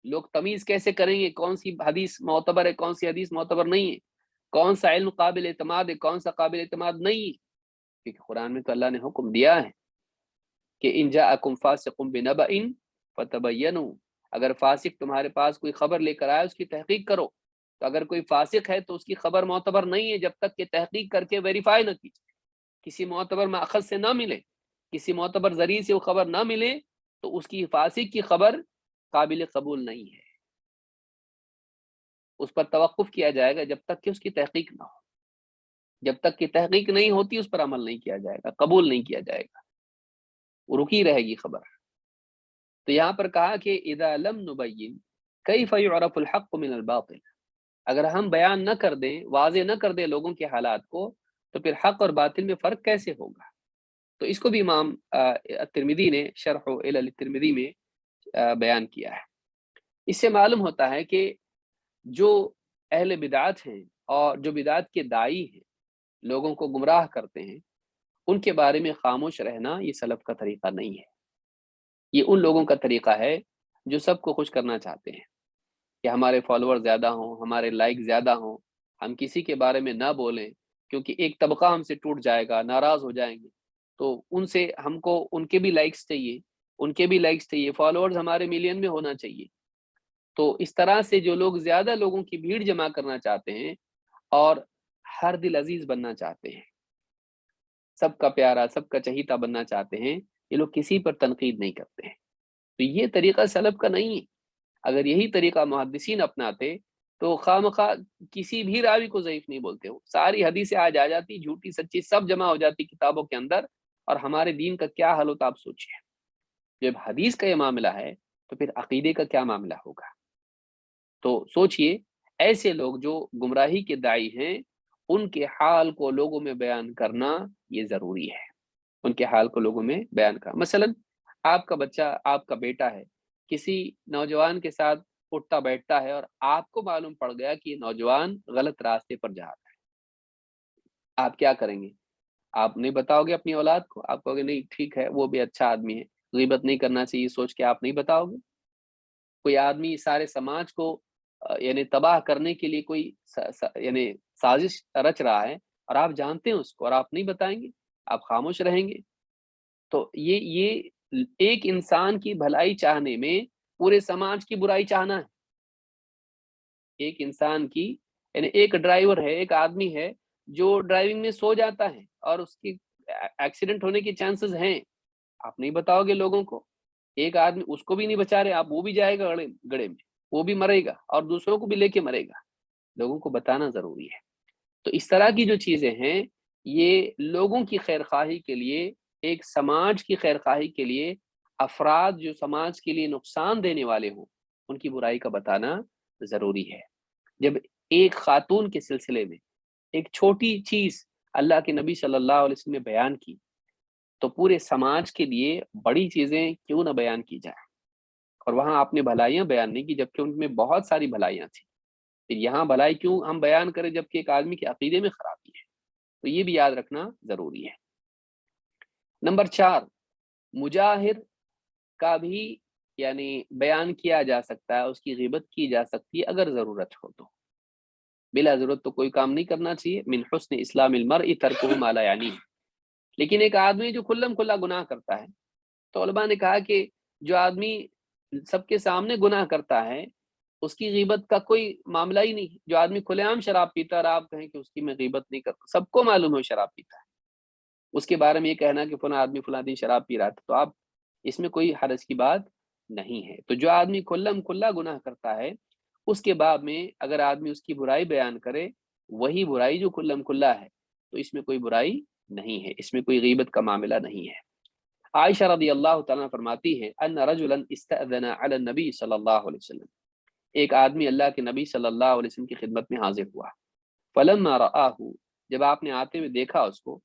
لوگ تمیز کیسے کریں گے کون سی حدیث معتبر ہے کون سی حدیث معتبر نہیں ہے، کون سا علم قابل اعتماد ہے کون سا قابل اعتماد نہیں ہے؟ کیونکہ قرآن میں تو اللہ نے حکم دیا ہے کہ ان جاءکم فاسق بنبأ فتبینوا، اگر فاسق تمہارے پاس کوئی خبر لے کر آئے اس کی تحقیق کرو۔ تو اگر کوئی فاسق ہے تو اس کی خبر معتبر نہیں ہے جب تک کہ تحقیق کر کے ویریفائی نہ کیجیے، کسی معتبر ماخذ سے نہ ملے، کسی معتبر ذریعے سے وہ خبر نہ ملے تو اس کی فاسق کی خبر قابل قبول نہیں ہے، اس پر توقف کیا جائے گا جب تک کہ اس کی تحقیق نہ ہو، جب تک کہ تحقیق نہیں ہوتی اس پر عمل نہیں کیا جائے گا، قبول نہیں کیا جائے گا، وہ رکی رہے گی خبر۔ تو یہاں پر کہا کہ اذا لم نبین کیف یعرف الحق من الباطل، اگر ہم بیان نہ کر دیں، واضح نہ کر دیں لوگوں کے حالات کو، تو پھر حق اور باطل میں فرق کیسے ہوگا؟ تو اس کو بھی امام ترمذی نے شرح علل ترمذی میں بیان کیا ہے۔ اس سے معلوم ہوتا ہے کہ جو اہل بدعات ہیں اور جو بدعات کے داعی ہیں، لوگوں کو گمراہ کرتے ہیں، ان کے بارے میں خاموش رہنا یہ سلف کا طریقہ نہیں ہے. یہ ان لوگوں کا طریقہ ہے جو سب کو خوش کرنا چاہتے ہیں کہ ہمارے فالوور زیادہ ہوں، ہمارے لائک زیادہ ہوں، ہم کسی کے بارے میں نہ بولیں کیونکہ ایک طبقہ ہم سے ٹوٹ جائے گا، ناراض ہو جائیں گے. تو ان سے ہم کو ان کے بھی لائکس چاہیے، ان کے بھی لائکس چاہیے، فالوورز ہمارے ملین میں ہونا چاہیے. تو اس طرح سے جو لوگ زیادہ لوگوں کی بھیڑ جمع کرنا چاہتے ہیں اور ہر دل عزیز بننا چاہتے ہیں، سب کا پیارا، سب کا چہیتا بننا چاہتے ہیں، یہ لوگ کسی پر تنقید نہیں کرتے ہیں. تو یہ طریقہ سلف کا نہیں ہے. اگر یہی طریقہ محدثین اپناتے تو خواہ کسی بھی راوی کو ضعیف نہیں بولتے ہو، ساری حدیثیں آج آ جاتی، جھوٹی سچی سب جمع ہو جاتی کتابوں کے اندر، اور ہمارے دین کا کیا حل ہوتا آپ سوچیے. جب حدیث کا یہ معاملہ ہے تو پھر عقیدے کا کیا معاملہ ہوگا. تو سوچئے ایسے لوگ جو گمراہی کے داعی ہیں ان کے حال کو لوگوں میں بیان کرنا یہ ضروری ہے. ان کے حال کو لوگوں میں بیان کرنا. مثلا آپ کا بچہ، آپ کا بیٹا ہے، کسی نوجوان کے ساتھ اٹھتا بیٹھتا ہے اور آپ کو معلوم پڑ گیا کہ یہ نوجوان غلط راستے پر جا رہا ہے، آپ کیا کریں گے؟ آپ نہیں بتاؤ گے اپنی اولاد کو؟ آپ کہو گے نہیں ٹھیک ہے وہ بھی اچھا آدمی ہے، غیبت نہیں کرنا چاہیے سوچ کے آپ نہیں بتاؤ گے؟ کوئی آدمی سارے سماج کو یعنی تباہ کرنے کے لیے کوئی یعنی سازش رچ رہا ہے اور آپ جانتے ہیں اس کو اور آپ نہیں بتائیں گے، آپ خاموش رہیں گے؟ تو یہ ایک انسان کی بھلائی چاہنے میں پورے سماج کی برائی چاہنا ہے. ایک انسان کی یعنی ایک ڈرائیور ہے، ایک آدمی ہے جو ڈرائیونگ میں سو جاتا ہے اور اس کی ایکسیڈنٹ ہونے کے چانسز ہیں، آپ نہیں بتاؤ گے لوگوں کو. ایک آدمی اس کو بھی نہیں بچا رہے آپ، وہ بھی جائے گا گڑے میں، وہ بھی مرے گا اور دوسروں کو بھی لے کے مرے گا. لوگوں کو بتانا ضروری ہے. تو اس طرح کی جو چیزیں ہیں یہ لوگوں کی خیر خواہی کے لیے، ایک سماج کی خیر خواہی کے لیے، افراد جو سماج کے لیے نقصان دینے والے ہوں ان کی برائی کا بتانا ضروری ہے. جب ایک خاتون کے سلسلے میں ایک چھوٹی چیز اللہ کے نبی صلی اللہ علیہ وسلم نے بیان کی تو پورے سماج کے لیے بڑی چیزیں کیوں نہ بیان کی جائیں. اور وہاں آپ نے بھلائیاں بیان نہیں کی جبکہ ان میں بہت ساری بھلائیاں تھیں. پھر یہاں بھلائی کیوں ہم بیان کریں جبکہ ایک آدمی کے عقیدے میں خرابی ہے. تو یہ بھی یاد رکھنا ضروری ہے. نمبر 4، مجاہر کا بھی یعنی بیان کیا جا سکتا ہے، اس کی غیبت کی جا سکتی ہے اگر ضرورت ہو تو. بلا ضرورت تو کوئی کام نہیں کرنا چاہیے. من حسن اسلام المرء ترکہ ما لا یعنی. لیکن ایک آدمی جو کھلم کھلا گناہ کرتا ہے، تو علماء نے کہا کہ جو آدمی سب کے سامنے گناہ کرتا ہے اس کی غیبت کا کوئی معاملہ ہی نہیں. جو آدمی کھلے عام شراب پیتا ہے اور آپ کہیں کہ اس کی میں غیبت نہیں کرتا، سب کو معلوم ہے شراب پیتا ہے، اس کے بارے میں یہ کہنا کہ فلاں آدمی فلاں دن شراب پی رہا تھا، تو آپ اس میں کوئی حرج کی بات نہیں ہے. تو جو آدمی کھلم کھلا گناہ کرتا ہے اس کے باب میں اگر آدمی اس کی برائی بیان کرے، وہی برائی جو کھلم کھلا ہے، تو اس میں کوئی برائی نہیں ہے، اس میں کوئی غیبت کا معاملہ نہیں ہے. عائشہ رضی اللہ تعالیٰ فرماتی ہے ان رجلا استأذن علی النبی صلی اللہ علیہ وسلم، ایک آدمی اللہ کے نبی صلی اللہ علیہ وسلم کی خدمت میں حاضر ہوا. فلما رآہ، جب آپ نے آتے ہوئے دیکھا اس کو،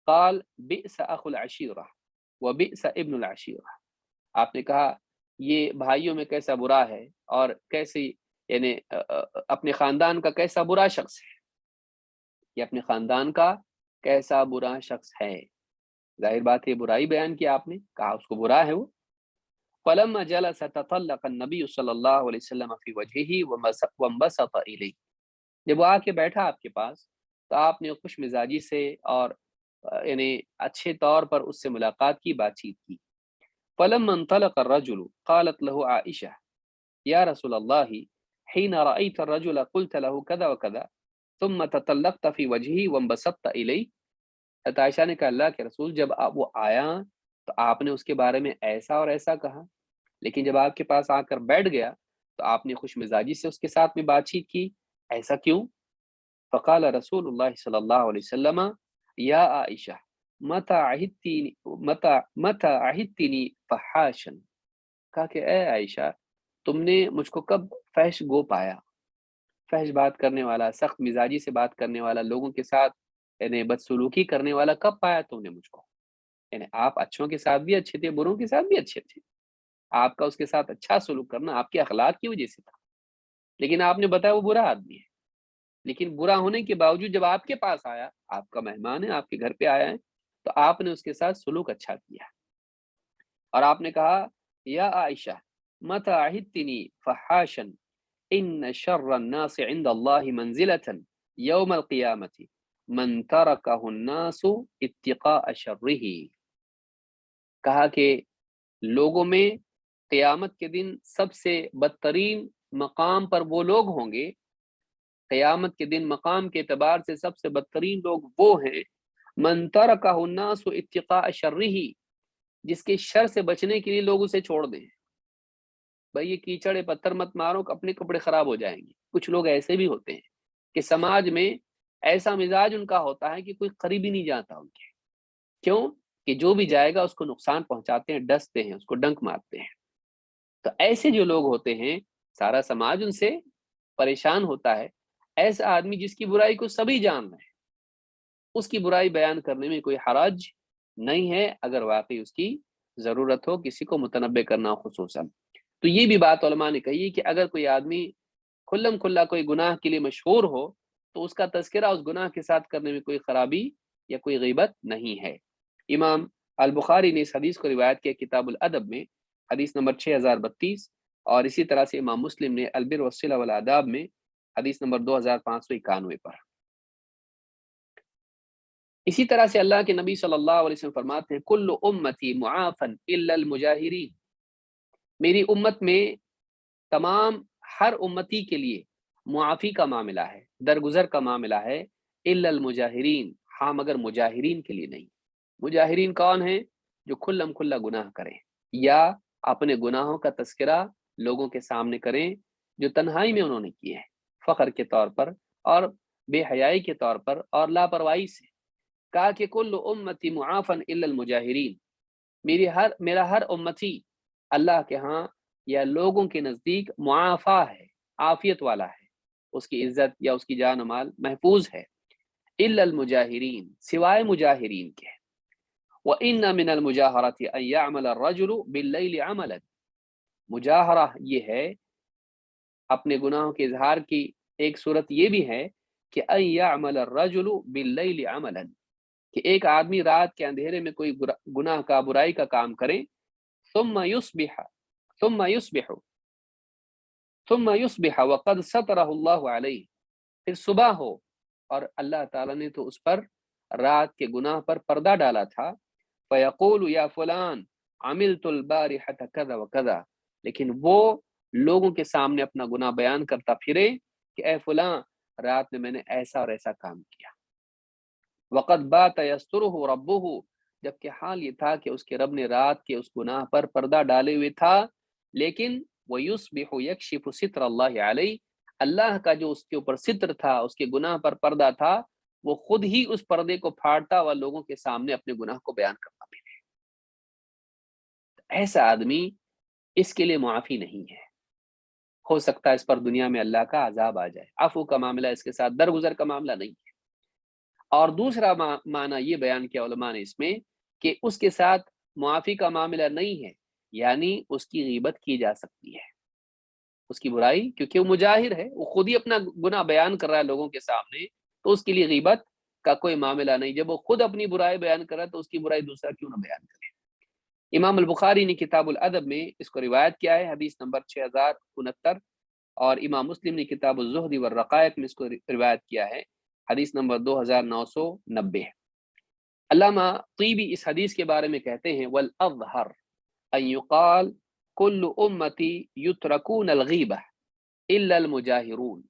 قال بئس اخو العشیرہ وبئس ابن العشیرہ، آپ نے کہا یہ بھائیوں میں کیسا برا ہے اور کیسی یعنی اپنے خاندان کا کیسا برا شخص ہے، یہ اپنے خاندان کا کیسا برا شخص ہے. ظاہر بات ہے برائی بیان کی، آپ نے کہا اس کو برا ہے وہ. فلما جلس تطلق النبی صلی اللہ علیہ وسلم فی وجہہ وانبسط الیہ، جب وہ آ کے بیٹھا آپ کے پاس تو آپ نے خوش مزاجی سے اور یعنی اچھے طور پر اس سے ملاقات کی، بات چیت کی. فلما انطلق الرجل قالت له عائشہ یا رسول اللہ حين رأيت الرجل قلت له كذا وكذا ثم تطلقت في وجهه وانبسطت الیہ. عائشہ نے کہا اللہ کے رسول جب وہ آیا تو آپ نے اس کے بارے میں ایسا اور ایسا کہا، لیکن جب آپ کے پاس آ کر بیٹھ گیا تو آپ نے خوش مزاجی سے اس کے ساتھ میں بات چیت کی، ایسا کیوں؟ فقال رسول اللہ صلی اللہ علیہ وسلم یا عائشہ متى عہدتنی فحاشا، کہا کہ اے عائشہ تم نے مجھ کو کب فحش گو پایا، فحش بات کرنے والا، سخت مزاجی سے بات کرنے والا، لوگوں کے ساتھ یعنی بدسلوکی کرنے والا کب پایا تم نے مجھ کو؟ یعنی آپ اچھوں کے ساتھ بھی اچھے تھے، بروں کے ساتھ بھی اچھے تھے، آپ کا اس کے ساتھ اچھا سلوک کرنا آپ کے اخلاق کی وجہ سے تھا، لیکن آپ نے بتایا وہ برا آدمی ہے. لیکن برا ہونے کے باوجود جب آپ کے پاس آیا، آپ کا مہمان ہے، آپ کے گھر پہ آیا ہے، تو آپ نے اس کے ساتھ سلوک اچھا کیا اور آپ نے کہا یا عائشہ متى عهدتنی فحاشا ان شر الناس عند اللہ منزلۃ یوم القیامۃ من ترکہ الناس اتقاء شرہ، کہا کہ لوگوں میں قیامت کے دن سب سے بدترین مقام پر وہ لوگ ہوں گے، قیامت کے دن مقام کے اعتبار سے سب سے بدترین لوگ وہ ہیں من ترکہ الناس اتقاء شرہ، جس کے شر سے بچنے کے لیے لوگ اسے چھوڑ دیں۔ بھائی یہ کیچڑ پتھر مت مارو، اپنے کپڑے خراب ہو جائیں گے۔ کچھ لوگ ایسے بھی ہوتے ہیں کہ سماج میں ایسا مزاج ان کا ہوتا ہے کہ کوئی قریب ہی نہیں جاتا ان کے، کیوں کہ جو بھی جائے گا اس کو نقصان پہنچاتے ہیں، ڈستے ہیں، اس کو ڈنک مارتے ہیں۔ تو ایسے جو لوگ ہوتے ہیں سارا سماج ان سے پریشان ہوتا ہے۔ ایسا آدمی جس کی برائی کو سبھی جان رہے ہیں، اس کی برائی بیان کرنے میں کوئی حرج نہیں ہے اگر واقعی اس کی ضرورت ہو، کسی کو متنبع کرنا ہو خصوصاً۔ تو یہ بھی بات علماء نے کہی کہ اگر کوئی آدمی کھلم کھلا کوئی گناہ کے لیے مشہور ہو تو اس کا تذکرہ اس گناہ کے ساتھ کرنے میں کوئی خرابی یا کوئی غیبت نہیں ہے۔ امام البخاری نے اس حدیث کو روایت کیا کتاب الادب میں حدیث نمبر 6032، اور اسی طرح سے امام مسلم نے البر والصلہ والآداب میں حدیث نمبر 2591 پر۔ اسی طرح سے اللہ کے نبی صلی اللہ علیہ وسلم فرماتے ہیں کل امتی معافا الا المجاہرین، میری امت میں تمام ہر امتی کے لیے معافی کا معاملہ ہے، درگزر کا معاملہ ہے، الا المجاہرین، ہاں مگر مجاہرین کے لیے نہیں۔ مجاہرین کون ہیں؟ جو کھلم کھلا گناہ کریں یا اپنے گناہوں کا تذکرہ لوگوں کے سامنے کریں جو تنہائی میں انہوں نے کیے ہیں، فخر کے طور پر اور بے حیائی کے طور پر اور لاپرواہی سے۔ کہا کہ کل امتی معافا الا المجاہرین، میرا ہر امتی اللہ کے ہاں یا لوگوں کے نزدیک معافی ہے، عافیت والا ہے، اس کی عزت یا اس کی جان و مال محفوظ ہے، الا المجاہرین، سوائے مجاہرین کے۔ وَإِنَّ مِنَ الْمُجَاهَرَةِ أَن يَعْمَلَ الرَّجُلُ بِاللَّيْلِ عَمَلًا، مجاہرہ یہ ہے اپنے گناہوں کے اظہار کی ایک صورت یہ بھی ہے کہ أَن يَعْمَلَ الرَّجُلُ بِاللَّيْلِ عَمَلًا، کہ ایک آدمی رات کے اندھیرے میں کوئی گناہ کا برائی کا کام کرے، ثم يصبح وقد سترہ اللہ علیہ، پھر صبح ہو اور اللہ تعالیٰ نے تو اس پر رات کے گناہ پر پردہ ڈالا تھا، فیقول یا فلان عملت البارحة کذا وکذا، لیکن وہ لوگوں کے سامنے اپنا گناہ بیان کرتا پھرے کہ اے فلاں رات میں نے ایسا اور ایسا کام کیا۔ وقد بات یسترہ ربہ، جبکہ حال یہ تھا کہ اس کے رب نے رات کے اس گناہ پر پردہ ڈالے ہوئے تھا، لیکن ویصبح یکشف ستر اللہ علیہ، اللہ کا جو اس کے اوپر ستر تھا، اس کے گناہ پر پردہ تھا، وہ خود ہی اس پردے کو پھاڑتا اور لوگوں کے سامنے اپنے گناہ کو بیان کرتا بھی ہے۔ ایسا آدمی، اس کے لیے معافی نہیں ہے، ہو سکتا ہے اس پر دنیا میں اللہ کا عذاب آ جائے، عفو کا معاملہ اس کے ساتھ درگزر کا معاملہ نہیں ہے۔ اور دوسرا معنی یہ بیان کیا علماء نے اس میں کہ اس کے ساتھ معافی کا معاملہ نہیں ہے، یعنی اس کی غیبت کی جا سکتی ہے، اس کی برائی، کیونکہ وہ مجاہر ہے، وہ خود ہی اپنا گناہ بیان کر رہا ہے لوگوں کے سامنے، تو اس کے لیے غیبت کا کوئی معاملہ نہیں۔ جب وہ خود اپنی برائی بیان کر رہا ہے تو اس کی برائی دوسرا کیوں نہ بیان کرے۔ امام البخاری نے کتاب الادب میں اس کو روایت کیا ہے حدیث نمبر 6069، اور امام مسلم نے کتاب الزہد والرقائق میں اس کو روایت کیا ہے حدیث نمبر 2990۔ علامہ طیبی اس حدیث کے بارے میں کہتے ہیں والاظہر ان یقال کل امتی یترکون الغیبہ الا المجاہرون،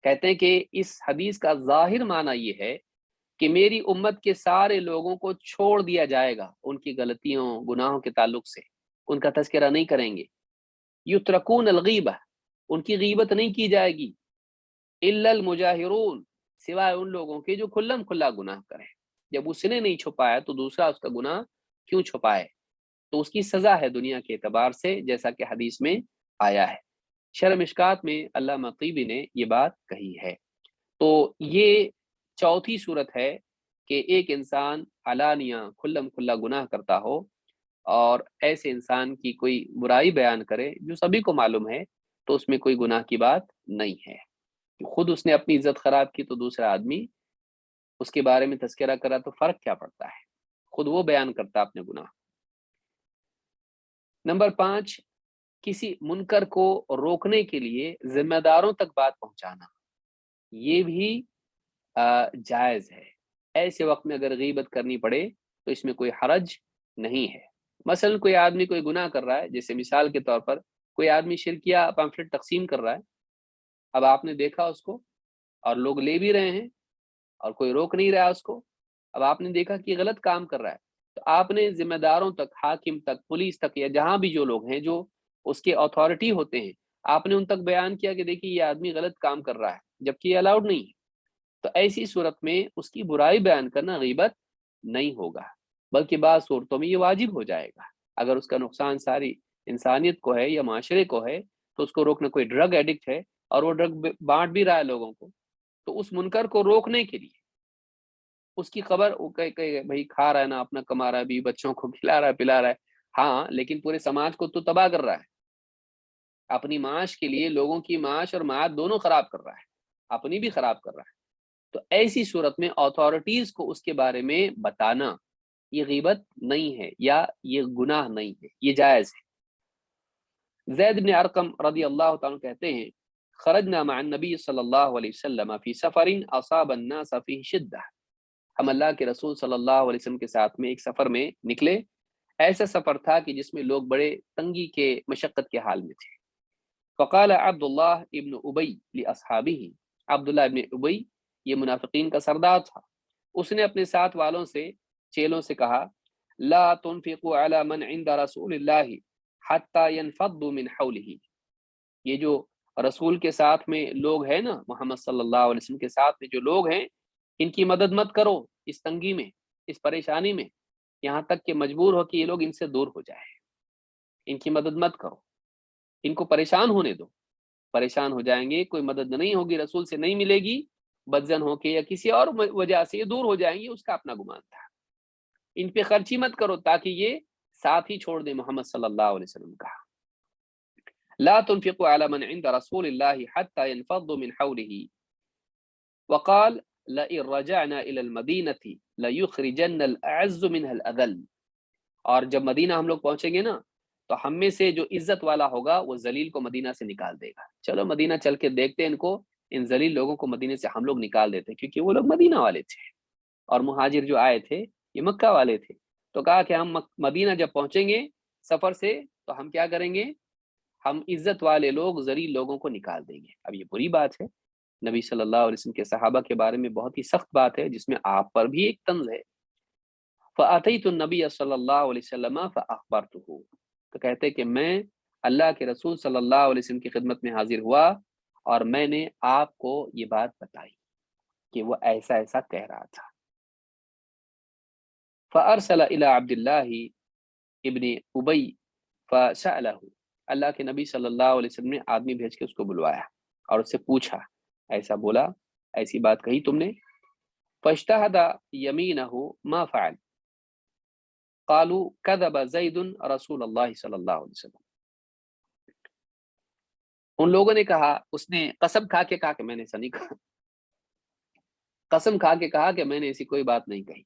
کہتے ہیں کہ اس حدیث کا ظاہر معنی یہ ہے کہ میری امت کے سارے لوگوں کو چھوڑ دیا جائے گا ان کی غلطیوں گناہوں کے تعلق سے، ان کا تذکرہ نہیں کریں گے۔ یترکون الغیبہ، ان کی غیبت نہیں کی جائے گی، الا المجاہرون، سوائے ان لوگوں کے جو کھلم کھلا گناہ کریں۔ جب اس نے نہیں چھپایا تو دوسرا اس کا گناہ کیوں چھپائے؟ تو اس کی سزا ہے دنیا کے اعتبار سے، جیسا کہ حدیث میں آیا ہے۔ شرح مشکات میں علامہ طیبی نے یہ بات کہی ہے۔ تو یہ چوتھی صورت ہے کہ ایک انسان علانیہ کھلم کھلا گناہ کرتا ہو اور ایسے انسان کی کوئی برائی بیان کرے جو سبھی کو معلوم ہے، تو اس میں کوئی گناہ کی بات نہیں ہے۔ خود اس نے اپنی عزت خراب کی تو دوسرا آدمی اس کے بارے میں تذکرہ کرا تو فرق کیا پڑتا ہے، خود وہ بیان کرتا اپنے گناہ۔ نمبر 5، کسی منکر کو روکنے کے لیے ذمہ داروں تک بات پہنچانا، یہ بھی جائز ہے۔ ایسے وقت میں اگر غیبت کرنی پڑے تو اس میں کوئی حرج نہیں ہے۔ مثلا کوئی آدمی کوئی گناہ کر رہا ہے، جیسے مثال کے طور پر کوئی آدمی شرکیہ پامفلٹ تقسیم کر رہا ہے، اب آپ نے دیکھا اس کو اور لوگ لے بھی رہے ہیں اور کوئی روک نہیں رہا اس کو، اب آپ نے دیکھا کہ غلط کام کر رہا ہے، تو آپ نے ذمہ داروں تک، حاکم تک، پولیس تک، یا جہاں بھی جو لوگ ہیں جو اس کے اتھارٹی ہوتے ہیں، آپ نے ان تک بیان کیا کہ دیکھیے یہ آدمی غلط کام کر رہا ہے، جبکہ یہ الاؤڈ نہیں ہے۔ تو ایسی صورت میں اس کی برائی بیان کرنا غیبت نہیں ہوگا، بلکہ بعض صورتوں میں یہ واجب ہو جائے گا۔ اگر اس کا نقصان ساری انسانیت کو ہے یا معاشرے کو ہے تو اس کو روکنا، کوئی ڈرگ ایڈکٹ ہے اور وہ ڈرگ بانٹ بھی رہا ہے لوگوں کو، تو اس منکر کو روکنے کے لیے اس کی خبر کہ بھائی کھا رہا ہے نا، اپنا کما رہا ہے، بھی بچوں کو کھلا رہا ہے، پلا رہا ہے، ہاں لیکن پورے سماج کو تو تباہ کر رہا ہے، اپنی معاش کے لیے لوگوں کی معاش اور معاد دونوں خراب کر رہا ہے، اپنی بھی خراب کر رہا ہے۔ تو ایسی صورت میں اتھارٹیز کو اس کے بارے میں بتانا یہ غیبت نہیں ہے یا یہ گناہ نہیں ہے، یہ جائز ہے۔ زید بن ارقم رضی اللہ تعالیٰ کہتے ہیں خرجنا مع النبی صلی اللہ علیہ وسلم فی سفر اصاب الناس فیہ شدہ، ہم اللہ کے رسول صلی اللہ علیہ وسلم کے ساتھ میں ایک سفر میں نکلے، ایسا سفر تھا کہ جس میں لوگ بڑے تنگی کے، مشقت کے حال میں تھے۔ فقال عبداللہ ابن ابی لاصحابہ، عبداللہ ابن ابی یہ منافقین کا سردار تھا، اس نے اپنے ساتھ والوں سے، چیلوں سے کہا لا تنفقوا علی من عند رسول اللہ حتی ينفضوا من حولہ، یہ جو رسول کے ساتھ میں لوگ ہیں نا، محمد صلی اللہ علیہ وسلم کے ساتھ میں جو لوگ ہیں، ان کی مدد مت کرو اس تنگی میں، اس پریشانی میں، یہاں تک کہ مجبور ہو کہ یہ لوگ ان سے دور ہو جائے، ان کی مدد مت کرو، ان کو پریشان ہونے دو، پریشان ہو جائیں گے، کوئی مدد نہیں ہوگی، رسول سے نہیں ملے گی، بدزن ہو کے یا کسی اور وجہ سے یہ دور ہو جائیں گے، اس کا اپنا گمان تھا، ان پہ خرچی مت کرو تاکہ یہ ساتھ ہی چھوڑ دیں محمد صلی اللہ علیہ وسلم کا۔ لا تنفقوا على من عند رسول الله حتى ينفضوا من حوله وقال لئن رجعنا الى المدينه ليخرجن الاعز منها الاذل، اور جب مدینہ ہم لوگ پہنچیں گے نا تو ہم میں سے جو عزت والا ہوگا وہ ذلیل کو مدینہ سے نکال دے گا، چلو مدینہ چل کے دیکھتے ہیں ان کو، ان ذلیل لوگوں کو مدینہ سے ہم لوگ نکال دیتے، کیونکہ وہ لوگ مدینہ والے تھے اور مہاجر جو آئے تھے یہ مکہ والے تھے، تو کہا کہ ہم مدینہ جب پہنچیں گے سفر سے تو ہم کیا کریں گے، ہم عزت والے لوگ ذلیل لوگوں کو نکال دیں گے۔ اب یہ بری بات ہے، نبی صلی اللہ علیہ وسلم کے صحابہ کے بارے میں بہت ہی سخت بات ہے، جس میں آپ پر بھی ایک طنز ہے۔ فَأَتَيْتُ النَّبِيَّ صلی اللہ علیہ وسلم فَأَخْبَرْتُهُ، تو کہتے کہ میں اللہ کے رسول صلی اللہ علیہ وسلم کی خدمت میں حاضر ہوا اور میں نے آپ کو یہ بات بتائی کہ وہ ایسا ایسا کہہ رہا تھا۔ فَأَرْسَلَ إِلَىٰ عَبْدِ اللَّهِ ابن ابی فَسَأَلَهُ، اللہ کے نبی صلی اللہ علیہ وسلم نے آدمی بھیج کے اس کو بلوایا اور اس سے پوچھا، ایسا بولا، ایسی بات کہی تم نے؟ فَاجْتَهَدَ يَمِينَهُ مَا فَعَلَ قَالُوا كَذَبَ زَيْدٌ رسول اللہ صلی اللہ علیہ وسلم، ان لوگوں نے کہا، اس نے قسم کھا کے کہا کہ میں نے ایسا نہیں کہا، قسم کھا کے کہا کہ میں نے ایسی کوئی بات نہیں کہی،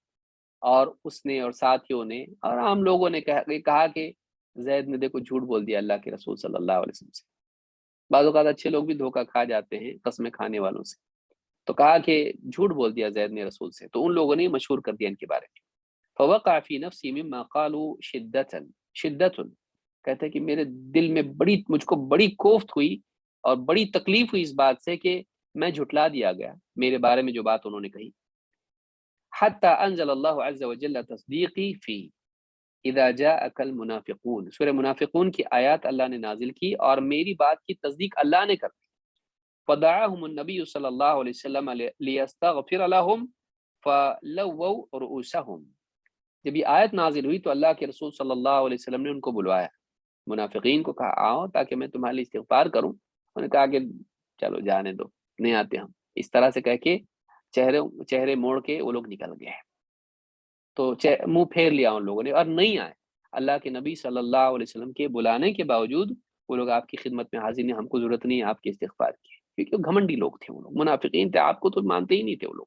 اور اس نے اور ساتھیوں نے اور عام لوگوں نے کہا کہ زید نے دیکھو جھوٹ بول دیا اللہ کے رسول صلی اللہ علیہ وسلم سے۔ بعض اوقات اچھے لوگ بھی دھوکہ کھا جاتے ہیں قسمیں کھانے والوں سے، تو کہا کہ جھوٹ بول دیا زید نے رسول سے، تو ان لوگوں نے مشہور کر دیا ان کے بارے میں۔ فوقع فی نفسی مما قالوا شدۃ، کہتے ہیں کہ میرے دل میں مجھ کو بڑی کوفت ہوئی اور بڑی تکلیف ہوئی اس بات سے کہ میں جھٹلا دیا گیا میرے بارے میں جو بات انہوں نے کہی۔ حتی انزل اللہ عز وجل تصدیقی فی اذا جاءک المنافقون، سورہ منافقون کی آیات اللہ نے نازل کی اور میری بات کی تصدیق اللہ نے کر دی۔ فدعاهم النبی صلی اللہ علیہ وسلم لیستغفر لهم فلووا رؤوسهم، جب یہ آیت نازل ہوئی تو اللہ کے رسول صلی اللہ علیہ وسلم نے ان کو بلوایا، منافقین کو کہا آؤ تاکہ میں تمہارے لیے استغفار کروں، انہوں نے کہا کہ چلو جانے دو، نہیں آتے ہم، اس طرح سے کہہ کے چہرے موڑ کے وہ لوگ نکل گئے، تو منہ پھیر لیا ان لوگوں نے اور نہیں آئے، اللہ کے نبی صلی اللہ علیہ وسلم کے بلانے کے باوجود وہ لوگ آپ کی خدمت میں حاضر نہیں، ہم کو ضرورت نہیں ہے آپ کے استغفار کی، کیونکہ گھمنڈی لوگ تھے، وہ لوگ منافقین تھے، آپ کو تو مانتے ہی نہیں تھے وہ لوگ۔